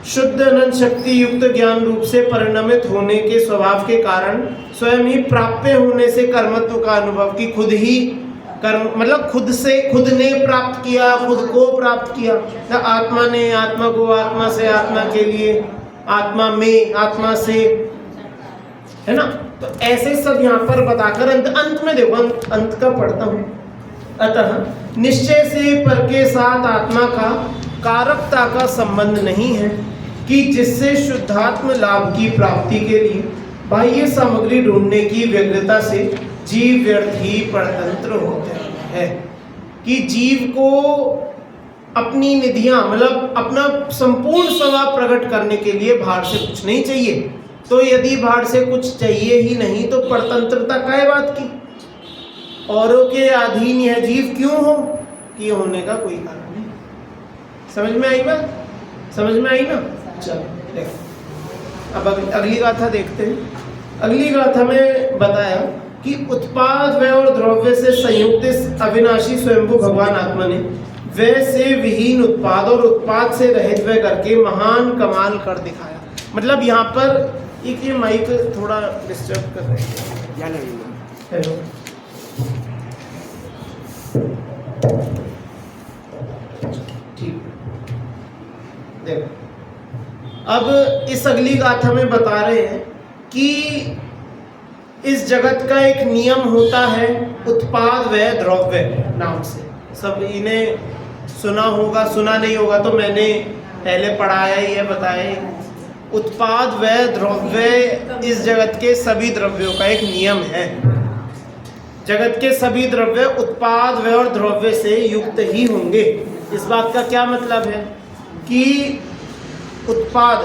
शुद्ध अनंत शक्ति युक्त ज्ञान रूप से परिणमित होने के स्वभाव के कारण स्वयं ही प्राप्य होने से कर्मत्व का अनुभव, की खुद ही कर्म, मतलब खुद से, खुद ने प्राप्त किया, खुद को प्राप्त किया। तो आत्मा ने आत्मा को, आत्मा से आत्मा के लिए, आत्मा में, आत्मा से, है ना। तो ऐसे सब यहाँ पर बताकर अंत में देखो, अंत का पढ़ता हूँ। अतः निश्चय से पर के साथ आत्मा का कारकता का संबंध नहीं है कि जिससे शुद्धात्म लाभ की प्राप्ति के लिए बाह्य सामग्री ढूंढने की व्यग्रता से जीव व्यर्थ ही परतंत्र होते हैं। कि जीव को अपनी निधियां, मतलब अपना संपूर्ण स्वभाव प्रकट करने के लिए बाहर से कुछ नहीं चाहिए, तो यदि बाहर से कुछ चाहिए ही नहीं तो परतंत्रता काय बात की। औरों के अधीन यह जीव क्यों हो कि होने का कोई कारण नहीं। समझ में आई बात? समझ में आई ना? चलो देखो अब अगली गाथा देखते हैं। अगली गाथा में बताया कि उत्पाद व और द्रव्य से संयुक्त इस अविनाशी स्वयंभू भगवान आत्मा ने व से विहीन उत्पाद और उत्पाद से रहित व करके महान कमाल कर दिखाया। मतलब यहाँ पर एक ये माइक थोड़ा डिस्टर्ब कर रहे हैं। हेलो ठीक। देखो अब इस अगली गाथा में बता रहे हैं कि इस जगत का एक नियम होता है उत्पाद व द्रव्य नाम से। सब इन्हें सुना होगा, सुना नहीं होगा तो मैंने पहले पढ़ाया ही है, बताया ही। उत्पाद व द्रव्य इस जगत के सभी द्रव्यों का एक नियम है। जगत के सभी द्रव्य उत्पाद व और द्रव्य से युक्त ही होंगे। इस बात का क्या मतलब है कि उत्पाद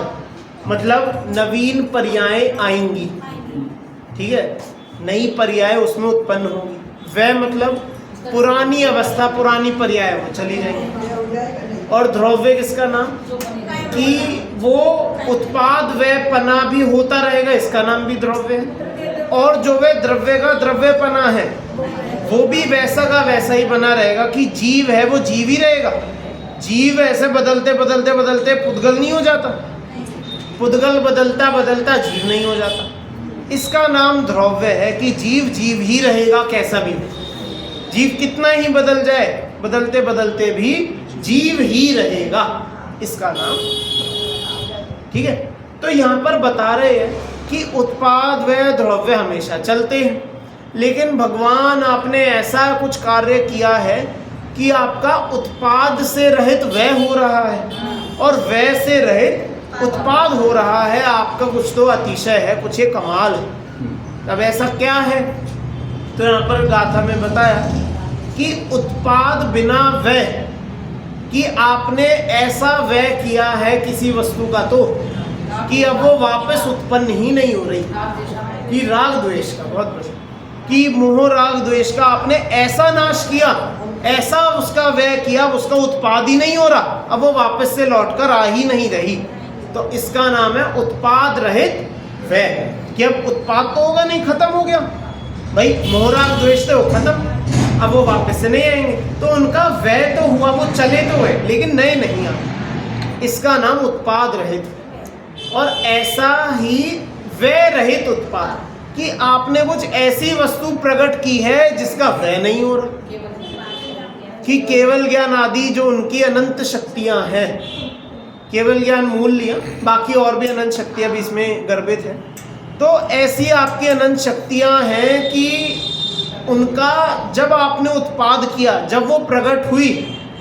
मतलब नवीन पर्याय आएंगी, ठीक है, नई पर्याय उसमें उत्पन्न होगी। वह मतलब पुरानी अवस्था, पुरानी पर्याय वो चली जाएगी। और द्रव्य किसका नाम कि वो उत्पाद व पना भी होता रहेगा, इसका नाम भी द्रव्य है। और जो वे द्रव्य का द्रव्यपना है वो भी वैसा का वैसा ही बना रहेगा कि जीव है वो जीव ही रहेगा। जीव ऐसे बदलते बदलते बदलते पुद्गल नहीं हो जाता, पुद्गल बदलता बदलता जीव नहीं हो जाता। इसका नाम द्रव्य है कि जीव जीव ही रहेगा कैसा भी हो। जीव कितना ही बदल जाए, बदलते बदलते भी जीव ही रहेगा, इसका नाम। ठीक है, तो यहाँ पर बता रहे हैं कि उत्पाद व द्रव्य हमेशा चलते हैं, लेकिन भगवान आपने ऐसा कुछ कार्य किया है कि आपका उत्पाद से रहित वह हो रहा है और वह से रहित उत्पाद हो रहा है। आपका कुछ तो अतिशय है, कुछ ये कमाल है। अब ऐसा क्या है? तो यहाँ पर गाथा में बताया कि उत्पाद बिना वह, कि आपने ऐसा वह किया है किसी वस्तु का तो कि अब वो वापस उत्पन्न ही नहीं हो रही। कि राग द्वेष का बहुत बड़ा, कि मोह राग द्वेष का आपने ऐसा नाश किया, ऐसा उसका व्यय किया, उसका उत्पाद ही नहीं हो रहा, अब वो वापस से लौटकर आ ही नहीं रही। तो इसका नाम है उत्पाद रहित व्यय। कि अब उत्पाद तो होगा नहीं, खत्म हो गया भाई, मोह राग द्वेष तो खत्म, अब वो वापस से नहीं आएंगे। तो उनका व्यय तो हुआ, वो चले तो है लेकिन नए नहीं आए, इसका नाम उत्पाद रहित। और ऐसा ही व्यय रहित उत्पाद, कि आपने कुछ ऐसी वस्तु प्रकट की है जिसका व्यय नहीं हो रहा। कि केवल ज्ञान आदि जो उनकी अनंत शक्तियां हैं, केवल ज्ञान मूल लिया, बाकी और भी अनंत शक्तियां भी इसमें गर्भित है। तो ऐसी आपकी अनंत शक्तियां हैं कि उनका जब आपने उत्पाद किया, जब वो प्रकट हुई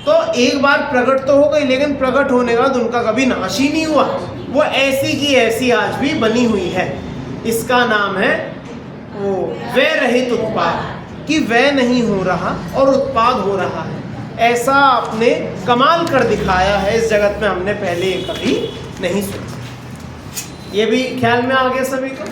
तो एक बार प्रकट तो हो गई, लेकिन प्रकट होने के बाद उनका कभी नाश ही नहीं हुआ। वो ऐसी की ऐसी आज भी बनी हुई है। इसका नाम है वो व्यय रहित उत्पाद, कि व्यय नहीं हो रहा और उत्पाद हो रहा है। ऐसा आपने कमाल कर दिखाया है इस जगत में, हमने पहले कभी नहीं सुना। ये भी ख्याल में आ गया सभी को,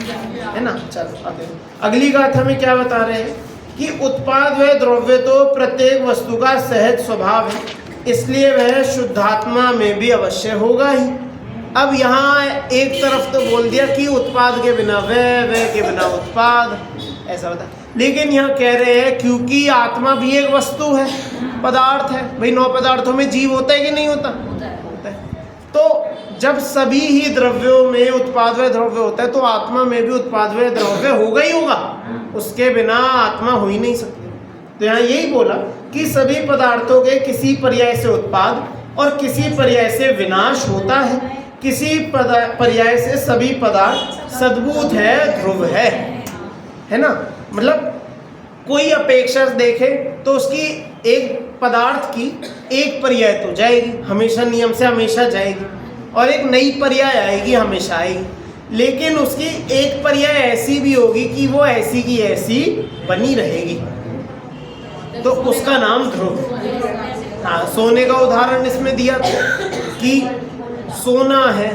है ना? चलो आगे अगली गाथा में क्या बता रहे हैं कि उत्पाद व द्रव्य तो प्रत्येक वस्तु का सहज स्वभाव है, इसलिए वह शुद्धात्मा में भी अवश्य होगा ही। अब यहाँ एक तरफ तो बोल दिया कि उत्पाद के बिना वह के बिना उत्पाद, ऐसा बता। लेकिन यहाँ कह रहे हैं क्योंकि आत्मा भी एक वस्तु है, पदार्थ है। भाई 9 पदार्थों में जीव होता है कि नहीं होता? होता है। तो जब सभी ही द्रव्यों में उत्पाद व द्रव्य होता है तो आत्मा में भी उत्पाद व द्रव्य होगा ही होगा, उसके बिना आत्मा हो ही नहीं सकती। तो यहाँ यही बोला कि सभी पदार्थों के किसी पर्याय से उत्पाद और किसी पर्याय से विनाश होता है। किसी पर्याय से सभी पदार्थ सद्भूत है, ध्रुव है ना? मतलब कोई अपेक्षा देखे तो उसकी एक पदार्थ की एक पर्याय तो जाएगी, हमेशा नियम से हमेशा जाएगी, और एक नई पर्याय आएगी, हमेशा आएगी। लेकिन उसकी एक पर्याय ऐसी भी होगी कि वो ऐसी की ऐसी बनी रहेगी, तो उसका नाम ध्रुव। हाँ, सोने का उदाहरण इसमें दिया था कि सोना है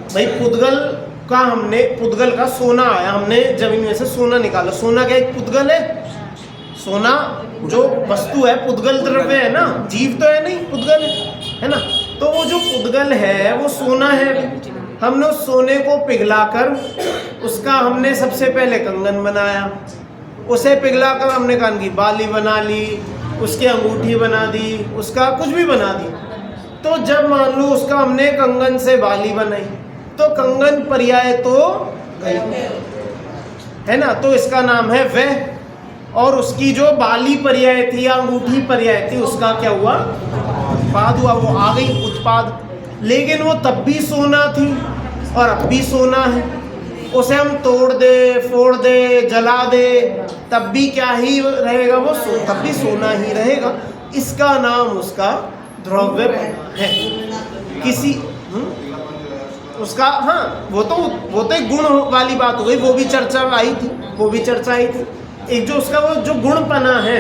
भाई, पुद्गल का हमने पुद्गल का सोना आया, हमने जमीन में से सोना निकाला। सोना क्या एक पुद्गल है? सोना जो वस्तु है पुद्गल द्रव्य है ना, जीव तो है नहीं, पुद्गल है ना। तो वो जो पुद्गल है वो सोना है। हमने उस सोने को पिघलाकर उसका हमने सबसे पहले कंगन बनाया, उसे पिघलाकर हमने कान की बाली बना ली, उसकी अंगूठी बना दी, उसका कुछ भी बना दी। तो जब मान लो उसका हमने कंगन से बाली बनाई तो कंगन पर्याय तो गई है ना, तो इसका नाम है वह। और उसकी जो बाली पर्याय थी या अंगूठी पर्याय थी उसका क्या हुआ? उत्पाद हुआ, वो आ गई उत्पाद। लेकिन वो तब भी सोना थी और अब भी सोना है। उसे हम तोड़ दे, फोड़ दे, जला दे, तब भी क्या ही रहेगा? वो तब भी सोना ही रहेगा। इसका नाम उसका द्रव्य है। किसी उसका वो तो एक गुण वाली बात हो गई, वो भी चर्चा आई थी। एक जो उसका वो जो गुणपना है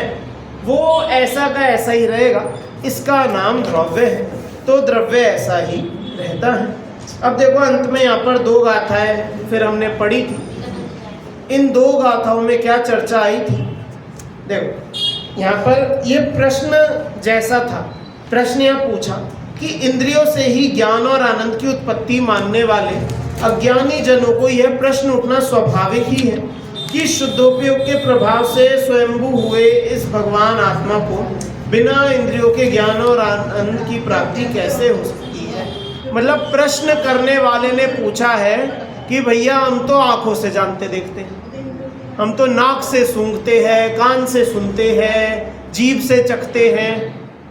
वो ऐसा का ऐसा ही रहेगा, इसका नाम द्रव्य है। तो द्रव्य ऐसा ही रहता है। अब देखो अंत में यहाँ पर 2 गाथाएं फिर हमने पढ़ी थी। इन 2 गाथाओं में क्या चर्चा आई थी? देखो यहाँ पर ये प्रश्न जैसा था, प्रश्न यह पूछा कि इंद्रियों से ही ज्ञान और आनंद की उत्पत्ति मानने वाले अज्ञानी जनों को यह प्रश्न उठना स्वाभाविक ही है कि शुद्धोपयोग के प्रभाव से स्वयंभू हुए इस भगवान आत्मा को बिना इंद्रियों के ज्ञान और आनंद की प्राप्ति कैसे हो सकती है। मतलब प्रश्न करने वाले ने पूछा है कि भैया हम तो आंखों से जानते देखते हैं, हम तो नाक से सूंघते हैं, कान से सुनते हैं, जीभ से चखते हैं,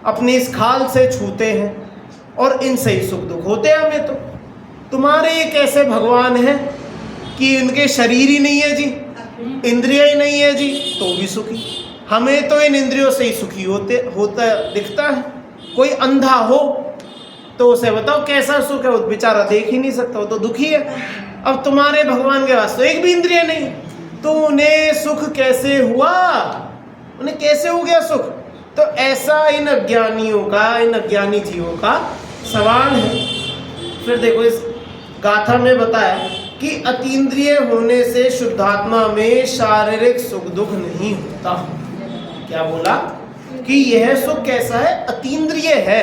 अपनी इस खाल से छूते हैं और इनसे ही सुख दुख होते हैं हमें। तो तुम्हारे ये कैसे भगवान हैं कि इनके शरीर ही नहीं है जी, इंद्रिय ही नहीं है जी, तो भी सुखी। हमें तो इन इंद्रियों से ही सुखी होता दिखता है। कोई अंधा हो तो उसे बताओ कैसा सुख है, वो बेचारा देख ही नहीं सकता, वो तो दुखी है। अब तुम्हारे भगवान के पास तो एक भी इंद्रिय नहीं, तो उन्हें सुख कैसे हुआ? उन्हें कैसे हो गया सुख? तो ऐसा इन अज्ञानियों का, इन अज्ञानी जीवों का सवाल है। फिर देखो इस गाथा में बताया कि अतीन्द्रिय होने से शुद्धात्मा में शारीरिक सुख दुख नहीं होता। क्या बोला? कि यह सुख कैसा है? अतीन्द्रिय है,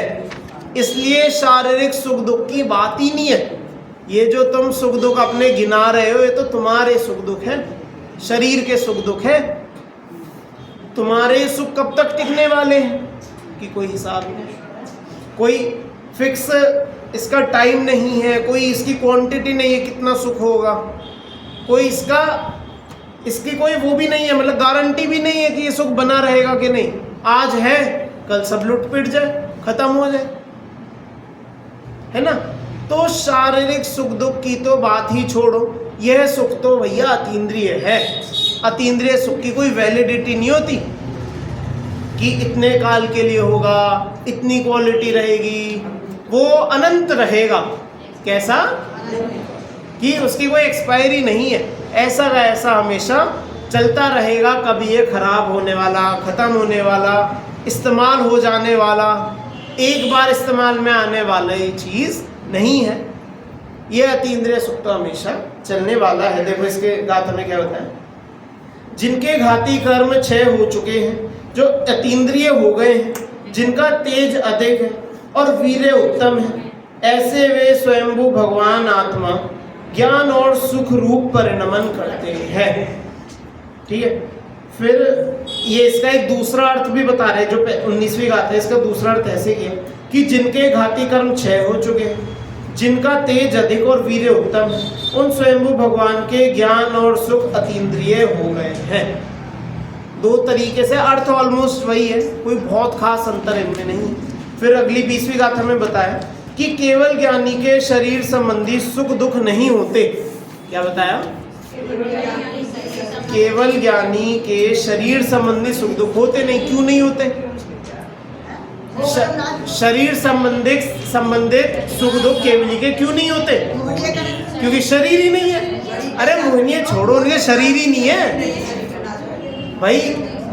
इसलिए शारीरिक सुख दुख की बात ही नहीं है। ये जो तुम सुख दुख अपने गिना रहे हो ये तो तुम्हारे सुख दुख है, शरीर के सुख दुख है। तुम्हारे सुख कब तक टिकने वाले हैं कि कोई हिसाब नहीं, कोई फिक्स इसका टाइम नहीं है, कोई इसकी क्वांटिटी नहीं है कितना सुख होगा, कोई इसकी कोई वो भी नहीं है, मतलब गारंटी भी नहीं है कि ये सुख बना रहेगा कि नहीं। आज है कल सब लुट पिट जाए, खत्म हो जाए, है ना। तो शारीरिक सुख दुख की तो बात ही छोड़ो, यह सुख तो भैया अतीन्द्रिय है। अतीन्द्रिय सुख की कोई वैलिडिटी नहीं होती कि इतने काल के लिए होगा, इतनी क्वालिटी रहेगी, वो अनंत रहेगा। कैसा? कि उसकी कोई एक्सपायरी नहीं है, ऐसा का ऐसा हमेशा चलता रहेगा। कभी ये खराब होने वाला, ख़त्म होने वाला, इस्तेमाल हो जाने वाला, एक बार इस्तेमाल में आने वाला ये चीज़ नहीं है। ये अतीन्द्रिय सुख तो हमेशा चलने वाला है। देखो इसके गाथा में क्या होता है? जिनके घाती कर्म क्षय हो चुके हैं, जो अतीन्द्रिय हो गए हैं, जिनका तेज अधिक है और वीर्य उत्तम है, ऐसे वे स्वयंभू भगवान आत्मा ज्ञान और सुख रूप परिणमन करते हैं। ठीक है। फिर ये इसका एक दूसरा अर्थ भी बता रहे हैं, जो 19वीं गाथा है, इसका दूसरा अर्थ ऐसे किया कि जिनके घाती कर्म क्षय हो चुके हैं, जिनका तेज अधिक और वीर्य उत्तम है, उन स्वयंभू भगवान के ज्ञान और सुख अतीन्द्रिय हो गए हैं। 2 तरीके से अर्थ ऑलमोस्ट वही है, कोई बहुत खास अंतर इनमें नहीं। फिर अगली 20वीं गाथा में बताया कि केवल ज्ञानी के शरीर संबंधी सुख दुख नहीं होते। क्या बताया? केवल ज्ञानी के शरीर संबंधी सुख दुख होते नहीं। क्यों नहीं होते? शरीर संबंधित सुख दुख केवली के क्यों नहीं होते? क्योंकि शरीर ही नहीं है। अरे मोहिनीय छोड़ो, उनके शरीर ही नहीं है भाई।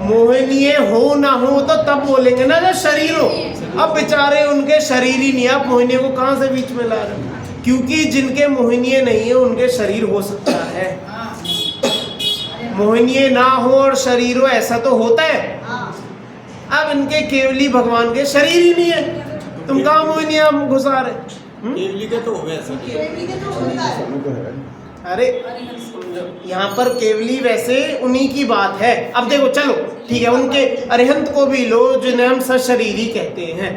मोहिनीय हो ना हो तो तब बोलेंगे ना जब शरीर हो। अब बेचारे उनके शरीर ही नहीं है, आप मोहिनी को कहाँ से बीच में ला रहे हो? क्योंकि जिनके मोहिनीय नहीं है उनके शरीर हो सकता है, मोहिनीय ना हो और शरीर हो ऐसा तो होता है। अब इनके केवली भगवान के शरीर ही नहीं है, तुम कहाँ मोहिनिया घुसा रहे? केवली के तो हो गया ऐसा। समय तो है। अरे यहाँ पर केवली वैसे उन्हीं की बात है। अब देखो चलो ठीक है, उनके अरिहंत को भी लो जिन्हें हम सशरीरी कहते हैं,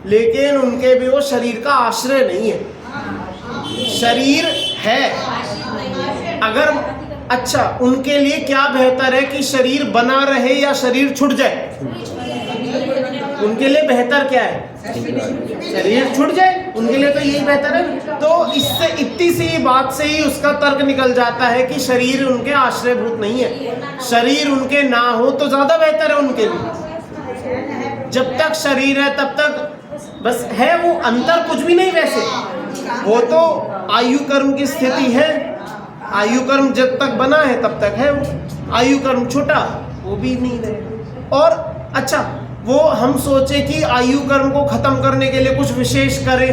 लेकिन उनके भी वो शरीर का आश्रय नहीं है, शरीर है। अगर अच्छा उनके लिए क्या बेहतर है कि शरीर बना रहे या शरीर छूट जाए? उनके लिए बेहतर क्या है? शरीर छूट जाए, उनके लिए तो यही बेहतर है। तो इससे इतनी सी बात से ही उसका तर्क निकल जाता है कि शरीर उनके आश्रयभूत नहीं है, शरीर उनके ना हो तो ज्यादा बेहतर है उनके लिए। जब तक शरीर है तब तक बस है, वो अंतर कुछ भी नहीं। वैसे वो तो आयु कर्म की स्थिति है, आयु कर्म जब तक बना है तब तक है, वो आयु कर्म छूटा वो भी नहीं रहे। और अच्छा वो हम सोचे कि आयु कर्म को खत्म करने के लिए कुछ विशेष करें,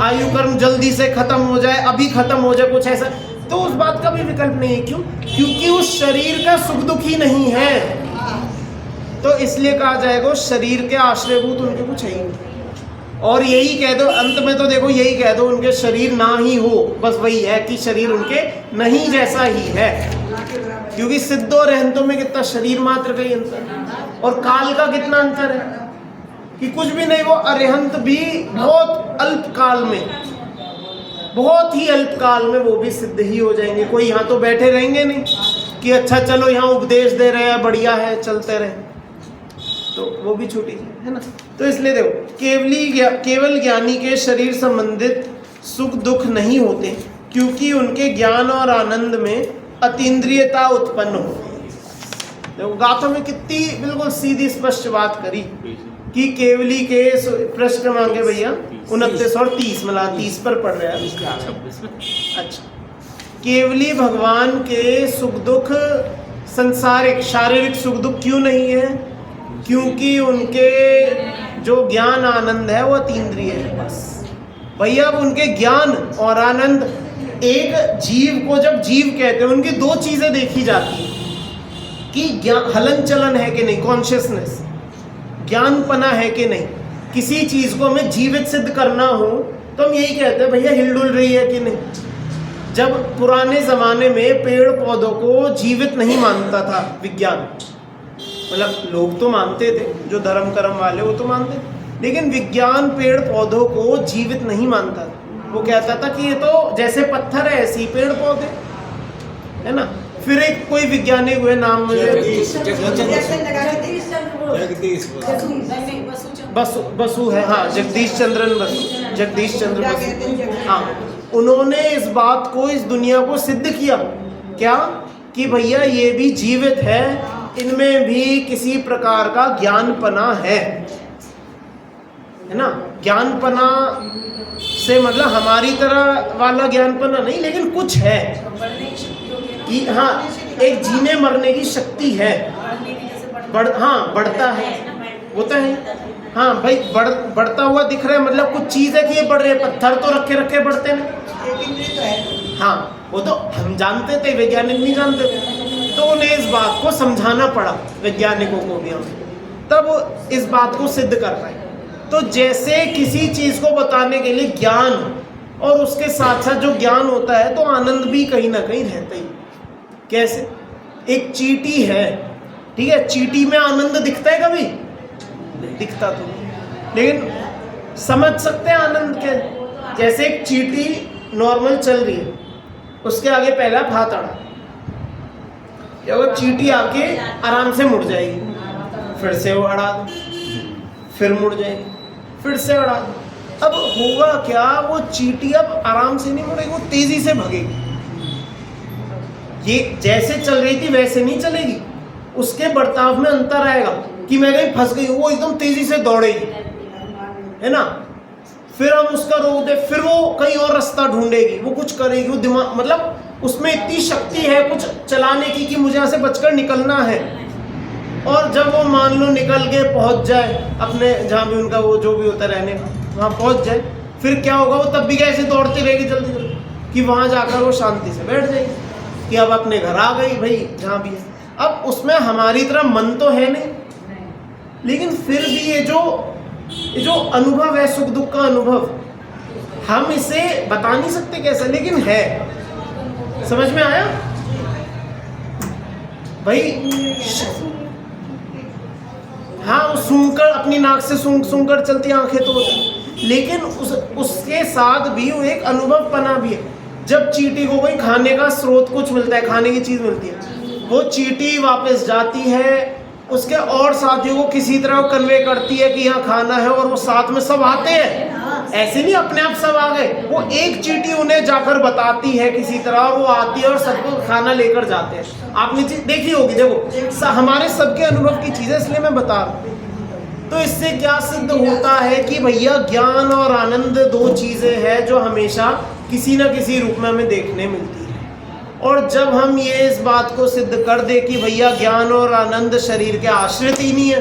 आयु कर्म जल्दी से खत्म हो जाए, अभी खत्म हो जाए, कुछ ऐसा, तो उस बात का भी विकल्प नहीं है। क्यों? क्योंकि उस शरीर का सुख दुख ही नहीं है, तो इसलिए कहा जाएगा शरीर के आश्रयभूत उनके कुछ है ही नहीं। और यही कह दो अंत में, तो देखो यही कह दो उनके शरीर ना ही हो, बस वही है कि शरीर उनके नहीं जैसा ही है। क्योंकि सिद्धों रहंतों में कितना शरीर मात्र का ही अंतर, और काल का कितना अंतर है कि कुछ भी नहीं। वो अरिहंत भी बहुत अल्प काल में, बहुत ही अल्प काल में वो भी सिद्ध ही हो जाएंगे। कोई यहाँ तो बैठे रहेंगे नहीं कि अच्छा चलो यहाँ उपदेश दे रहे हैं, बढ़िया है, चलते रहे, तो वो भी छूटी है ना। तो इसलिए देखो केवल ज्ञानी के शरीर संबंधित सुख दुख नहीं होते, क्योंकि उनके ज्ञान और आनंद में अतीन्द्रियता उत्पन्न होती है। देखो गाथों में कितनी बिल्कुल सीधी स्पष्ट बात करी कि केवली के प्रश्न मांगे भैया 29 और 30 मिला 30 पर पढ़ रहे हैं। अच्छा, केवली भगवान के सुख दुख संसारिक शारीरिक सुख दुख क्यों नहीं है? क्योंकि उनके जो ज्ञान आनंद है वो अतीन्द्रिय है। बस भैया अब उनके ज्ञान और आनंद, एक जीव को जब जीव कहते हैं उनकी दो चीजें देखी जाती है कि हलन चलन है कि नहीं, कॉन्शियसनेस, ज्ञानपना है कि नहीं। किसी चीज को हमें जीवित सिद्ध करना हो तो हम यही कहते हैं भैया हिलडुल रही है कि नहीं। जब पुराने जमाने में पेड़ पौधों को जीवित नहीं मानता था विज्ञान, मतलब लोग तो मानते थे, जो धर्म कर्म वाले वो तो मानते थे, लेकिन विज्ञान पेड़ पौधों को जीवित नहीं मानता था। वो कहता था कि ये तो जैसे पत्थर है ऐसे ही पेड़ पौधे है ना। फिर एक कोई वैज्ञानिक हुए, नाम मुझे बसु है, हाँ जगदीश चंद्र बसु, हाँ, उन्होंने इस बात को, इस दुनिया को सिद्ध किया क्या कि भैया ये भी जीवित है, इनमें भी किसी प्रकार का ज्ञानपना है ना। ज्ञानपना से मतलब हमारी तरह वाला ज्ञानपना नहीं, लेकिन कुछ है कि हाँ एक जीने मरने की शक्ति है, बढ़ता है, वो तो है। हाँ भाई बढ़ता हुआ दिख रहा है, मतलब कुछ चीज़ है कि ये बढ़ रहे, पत्थर तो रखे रखे बढ़ते हैं। हाँ वो तो हम जानते थे, वैज्ञानिक नहीं जानते थे, तो उन्हें इस बात को समझाना पड़ा वैज्ञानिकों को भी, हम तब इस बात को सिद्ध कर पाए। तो जैसे किसी चीज़ को बताने के लिए ज्ञान और उसके साथ साथ जो ज्ञान होता है तो आनंद भी कहीं ना कहीं रहता ही। कैसे? एक चींटी है, ठीक है, चींटी में आनंद दिखता है कभी? दिखता तो, लेकिन समझ सकते हैं आनंद के। जैसे एक चींटी नॉर्मल चल रही है, उसके आगे पहला हाथ अड़ा, या वो चींटी आके आराम से मुड़ जाएगी, फिर से वो अड़ा दो, फिर मुड़ जाएगी, फिर से अड़ा दो। अब होगा क्या, वो चींटी अब आराम से नहीं मुड़ेगी, वो तेजी से भगेगी। ये जैसे चल रही थी वैसे नहीं चलेगी, उसके बर्ताव में अंतर आएगा कि मैं कहीं फंस गई, वो एकदम तेजी से दौड़ेगी, है ना। फिर हम उसका रोक दे, फिर वो कहीं और रास्ता ढूंढेगी, वो कुछ करेगी, वो दिमाग मतलब उसमें इतनी शक्ति है कुछ चलाने की कि मुझे यहाँ से बचकर निकलना है। और जब वो मान लो निकल के पहुँच जाए अपने जहाँ भी उनका वो जो भी होता रहने का, वहाँ पहुँच जाए, फिर क्या होगा, वो तब भी कैसे दौड़ती रहेगी जल्दी जल्दी कि वहां जाकर वो शांति से बैठ जाएगी कि अब अपने घर आ गई भाई जहां भी है। अब उसमें हमारी तरह मन तो है नहीं, लेकिन फिर भी ये जो अनुभव है, सुख दुख का अनुभव, हम इसे बता नहीं सकते कैसे, लेकिन है। समझ में आया भाई? हाँ, वो सूंघकर अपनी नाक से सूंघकर चलती आंखें तो होती, लेकिन उसके साथ भी वो एक अनुभव पना भी है। जब चींटी को कोई खाने का स्रोत कुछ मिलता है, खाने की चीज मिलती है, वो चींटी वापस जाती है, उसके और साथियों को किसी तरह कन्वे करती है कि यहाँ खाना है, और वो साथ में सब आते हैं। ऐसे नहीं अपने आप सब आ गए, वो एक चींटी उन्हें जाकर बताती है किसी तरह, और वो आती है और सबको खाना लेकर जाते हैं। आपने चीज देखी होगी, देखो हमारे सबके अनुभव की चीजें, इसलिए मैं बता रहा हूँ। तो इससे क्या सिद्ध होता है कि भैया ज्ञान और आनंद दो चीजें हैं जो हमेशा किसी न किसी रूप में हमें देखने मिलती है। और जब हम ये इस बात को सिद्ध कर दे कि भैया ज्ञान और आनंद शरीर के आश्रित ही नहीं है,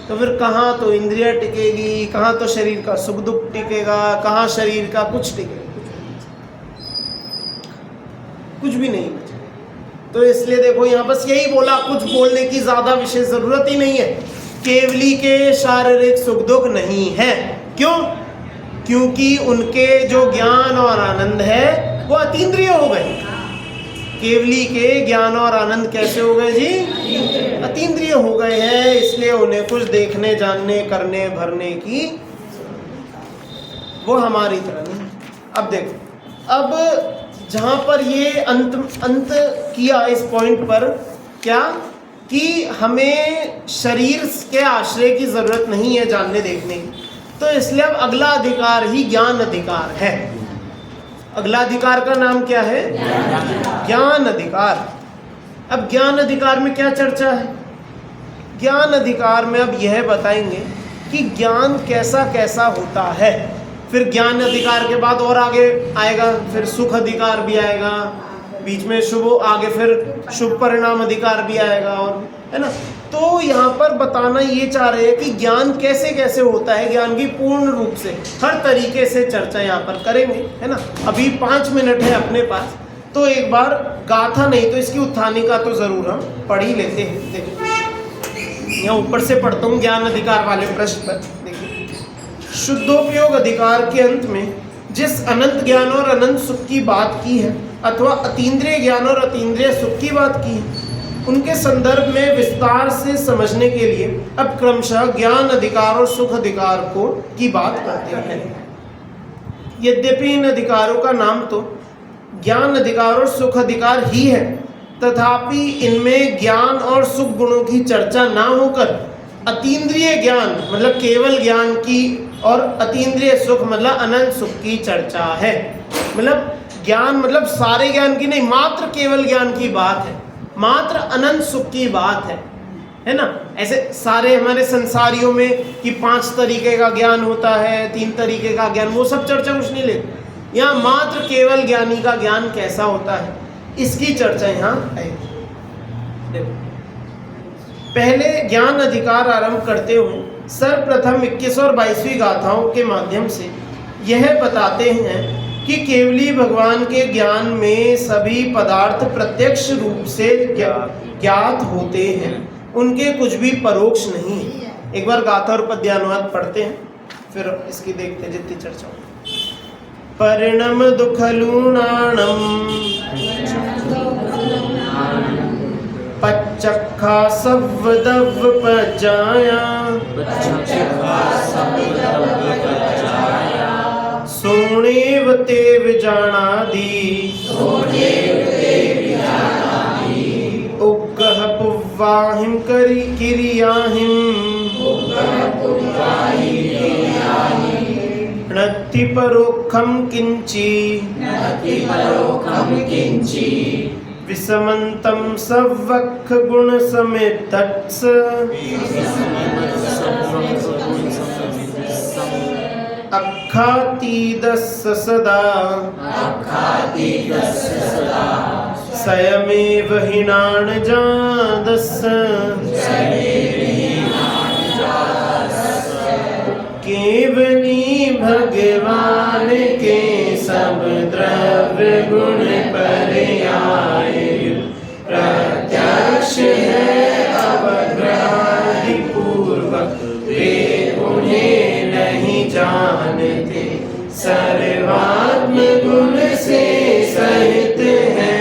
तो फिर कहाँ तो इंद्रिय टिकेगी, कहाँ तो शरीर का सुख दुख टिकेगा, कहाँ शरीर का कुछ टिकेगा, कुछ भी नहीं बचेगा। तो इसलिए देखो यहाँ बस यही बोला, कुछ बोलने की ज्यादा विशेष जरूरत ही नहीं है। केवली के शारीरिक सुख दुख नहीं है। क्यों? क्योंकि उनके जो ज्ञान और आनंद है वो अतीन्द्रिय हो गए। केवली के ज्ञान और आनंद कैसे हो गए जी? अतीन्द्रिय हो गए हैं, इसलिए उन्हें कुछ देखने, जानने, करने, भरने की वो हमारी तरह नहीं। अब देखो, अब जहां पर ये अंत किया इस पॉइंट पर, क्या कि हमें शरीर के आश्रय की जरूरत नहीं है जानने देखने की, तो इसलिए अब अगला अधिकार ही ज्ञान अधिकार है। अगला अधिकार का नाम क्या है? ज्ञान अधिकार। अब ज्ञान अधिकार में क्या चर्चा है? ज्ञान अधिकार में अब यह बताएंगे कि ज्ञान कैसा कैसा होता है। फिर ज्ञान अधिकार के बाद और आगे आएगा, फिर सुख अधिकार भी आएगा, बीच में शुभ, आगे फिर शुभ परिणाम अधिकार भी आएगा, और है ना। तो यहाँ पर बताना ये चाह रहे हैं कि ज्ञान कैसे कैसे होता है, ज्ञान की पूर्ण रूप से हर तरीके से चर्चा यहाँ पर करेंगे, है ना। अभी 5 मिनट है अपने पास, तो एक बार गाथा नहीं तो इसकी उत्थानिका तो जरूर हम पढ़ ही लेते हैं। देखिए यहाँ ऊपर से पढ़ता हूँ ज्ञान अधिकार वाले प्रश्न पर। देखिए, शुद्धोपयोग अधिकार के अंत में जिस अनंत ज्ञान और अनंत सुख की बात की है, अथवा अतीन्द्रिय ज्ञान और अतीन्द्रिय सुख की बात की है, उनके संदर्भ में विस्तार से समझने के लिए अब क्रमशः ज्ञान अधिकार और सुख अधिकार को की बात करते हैं। यद्यपि इन अधिकारों का नाम तो ज्ञान अधिकार और सुख अधिकार ही है, तथापि इनमें ज्ञान और सुख गुणों की चर्चा ना होकर अतीन्द्रिय ज्ञान मतलब केवल ज्ञान की और अतीन्द्रिय सुख मतलब अनंत सुख की चर्चा है। मतलब ज्ञान मतलब सारे ज्ञान की नहीं, मात्र केवल ज्ञान की बात है, मात्र अनंत सुख की बात है ना। ऐसे सारे हमारे संसारियों में कि 5 तरीके का ज्ञान होता है, 3 तरीके का ज्ञान, वो सब चर्चा कुछ नहीं लेते। यहाँ मात्र केवल ज्ञानी का ज्ञान कैसा होता है, इसकी चर्चा यहाँ आएगी। पहले ज्ञान अधिकार आरंभ करते हुए सर्वप्रथम 21 और 22वीं गाथाओं के माध्यम से यह बताते हैं कि केवली भगवान के ज्ञान में सभी पदार्थ प्रत्यक्ष रूप से ज्ञात होते हैं, उनके कुछ भी परोक्ष नहीं है। एक बार गाथा और पद्यानुवाद पढ़ते हैं, फिर इसकी देखते हैं जितनी चर्चा हो। परिणम दुखलूणाणम पच्चखा सवदव पजाया सोणेव ते विजानादि उग्गह पुव्वाहिं किरियाहिं नत्ति परोक्षं किंचि विसमन्तं सवक्ख गुण समेतत्स अख्खातीदस्य सदा स्वयमेव हीनान् जादस्य केवली भगवान् सर्वात्म गुण से सहित है,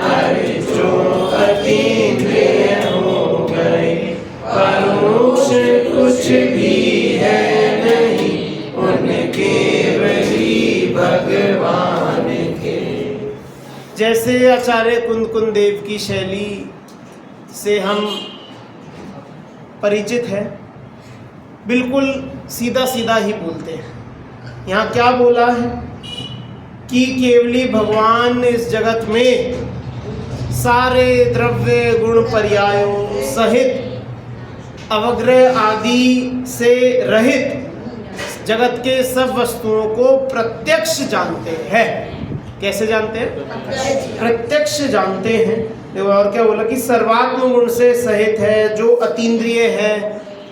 अरे जो अतीन्द्रिय हो गए, परोक्ष कुछ भी है नहीं, उनके वही भगवान के। जैसे आचार्य कुंद देव की शैली से हम परिचित हैं, बिल्कुल सीधा सीधा ही बोलते हैं। यहाँ क्या बोला है कि केवली भगवान इस जगत में सारे द्रव्य गुण पर्यायों सहित अवग्रह आदि से रहित जगत के सब वस्तुओं को प्रत्यक्ष जानते हैं। कैसे जानते हैं? प्रत्यक्ष जानते हैं। और क्या बोला कि सर्वात्म गुण से सहित है, जो अतीन्द्रिय है,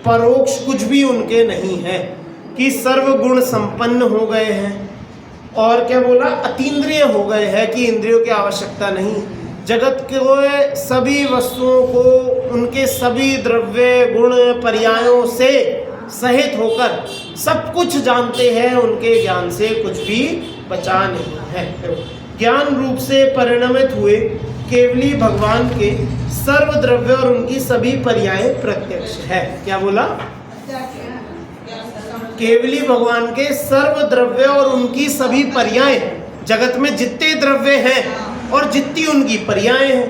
परोक्ष कुछ भी उनके नहीं है, कि सर्व गुण संपन्न हो गए हैं। और क्या बोला? अतीन्द्रिय हो गए हैं, कि इंद्रियों की आवश्यकता नहीं। जगत के सभी वस्तुओं को उनके सभी द्रव्य गुण पर्यायों से सहित होकर सब कुछ जानते हैं, उनके ज्ञान से कुछ भी बचा नहीं है। ज्ञान रूप से परिणमित हुए केवली भगवान के सर्व द्रव्य और उनकी सभी पर्याय प्रत्यक्ष है। क्या बोला? केवली भगवान के सर्व द्रव्य और उनकी सभी पर्याय, जगत में जितने द्रव्य हैं और जितनी उनकी पर्याय हैं।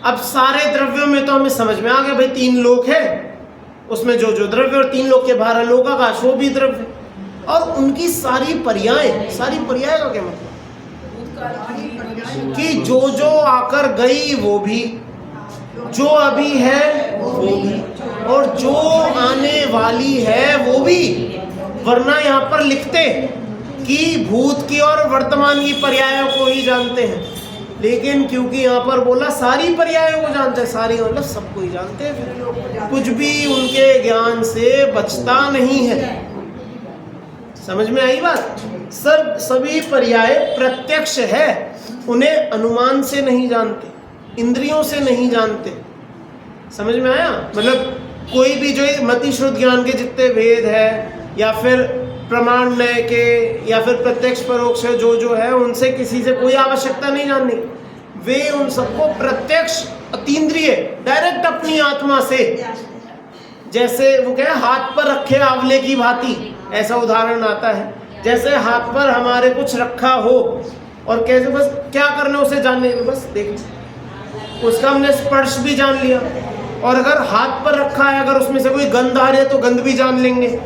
अब सारे द्रव्यों में तो हमें समझ में आ गया भाई, 3 लोक है, उसमें जो जो द्रव्य और 3 लोक के बाहर लोकाकाश वो भी द्रव्य, और उनकी सारी पर्याय का क्या मतलब? कि जो जो आकर गई वो भी, जो अभी है वो भी, और जो आने वाली है वो भी। वरना यहाँ पर लिखते कि भूत की और वर्तमान की पर्यायों को ही जानते हैं, लेकिन क्योंकि यहाँ पर बोला सारी पर्यायों को जानते हैं, सारी मतलब सबको ही जानते हैं, कुछ भी उनके ज्ञान से बचता नहीं है। समझ में आई बात? सभी पर्याय प्रत्यक्ष है, उन्हें अनुमान से नहीं जानते, इंद्रियों से नहीं जानते। समझ में आया? मतलब कोई भी जो मति श्रुत ज्ञान के जितने भेद है, या फिर प्रमाण नय के, या फिर प्रत्यक्ष परोक्ष जो जो है, उनसे किसी से कोई आवश्यकता नहीं जाननी। वे उन सबको प्रत्यक्ष अतीन्द्रिय डायरेक्ट अपनी आत्मा से, जैसे वो क्या है, हाथ पर रखे आंवले की भांति, ऐसा उदाहरण आता है। जैसे हाथ पर हमारे कुछ रखा हो और कैसे बस क्या करना उसे जानने, बस देख, उसका हमने स्पर्श भी जान लिया, और अगर हाथ पर रखा है, अगर उसमें से कोई गंध आ रही है तो गंध भी जान लेंगे,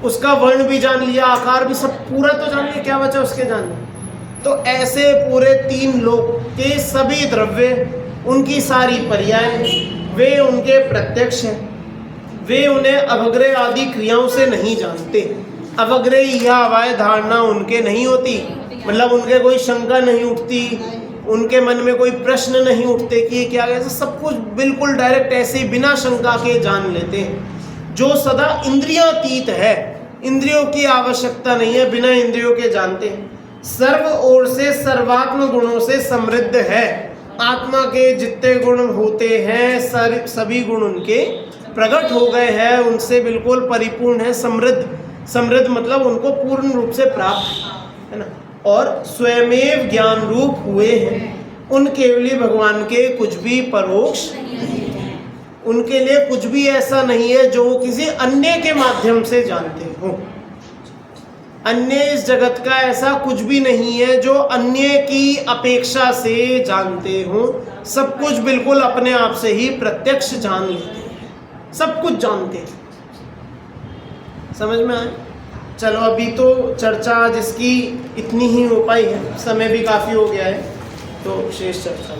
उसका वर्ण भी जान लिया, आकार भी, सब पूरा तो जान लिया, क्या बचा उसके जानने। तो ऐसे पूरे 3 लोक के सभी द्रव्य, उनकी सारी पर्याय, वे उनके प्रत्यक्ष हैं। वे उन्हें अवग्रह आदि क्रियाओं से नहीं जानते। अवग्रह या अवाय धारणा उनके नहीं होती, मतलब उनके कोई शंका नहीं उठती, उनके मन में कोई प्रश्न नहीं उठते कि ये क्या है। सब कुछ बिल्कुल डायरेक्ट ऐसे बिना शंका के जान लेते हैं। जो सदा इंद्रियातीत है, इंद्रियों की आवश्यकता नहीं है, बिना इंद्रियों के जानते हैं। सर्व ओर से सर्वात्म गुणों से समृद्ध है। आत्मा के जितने गुण होते हैं सभी गुण उनके प्रकट हो गए हैं, उनसे बिल्कुल परिपूर्ण है, समृद्ध मतलब उनको पूर्ण रूप से प्राप्त है ना, और स्वयमेव ज्ञान रूप हुए हैं। उन केवली भगवान के कुछ भी परोक्ष, उनके लिए कुछ भी ऐसा नहीं है जो वो किसी अन्य के माध्यम से जानते हो। अन्य इस जगत का ऐसा कुछ भी नहीं है जो अन्य की अपेक्षा से जानते हो। सब कुछ बिल्कुल अपने आप से ही प्रत्यक्ष जान लेते हैं, सब कुछ जानते हैं। समझ में आए? चलो अभी तो चर्चा जिसकी इतनी ही हो पाई है, समय भी काफ़ी हो गया है, तो शेष चर्चा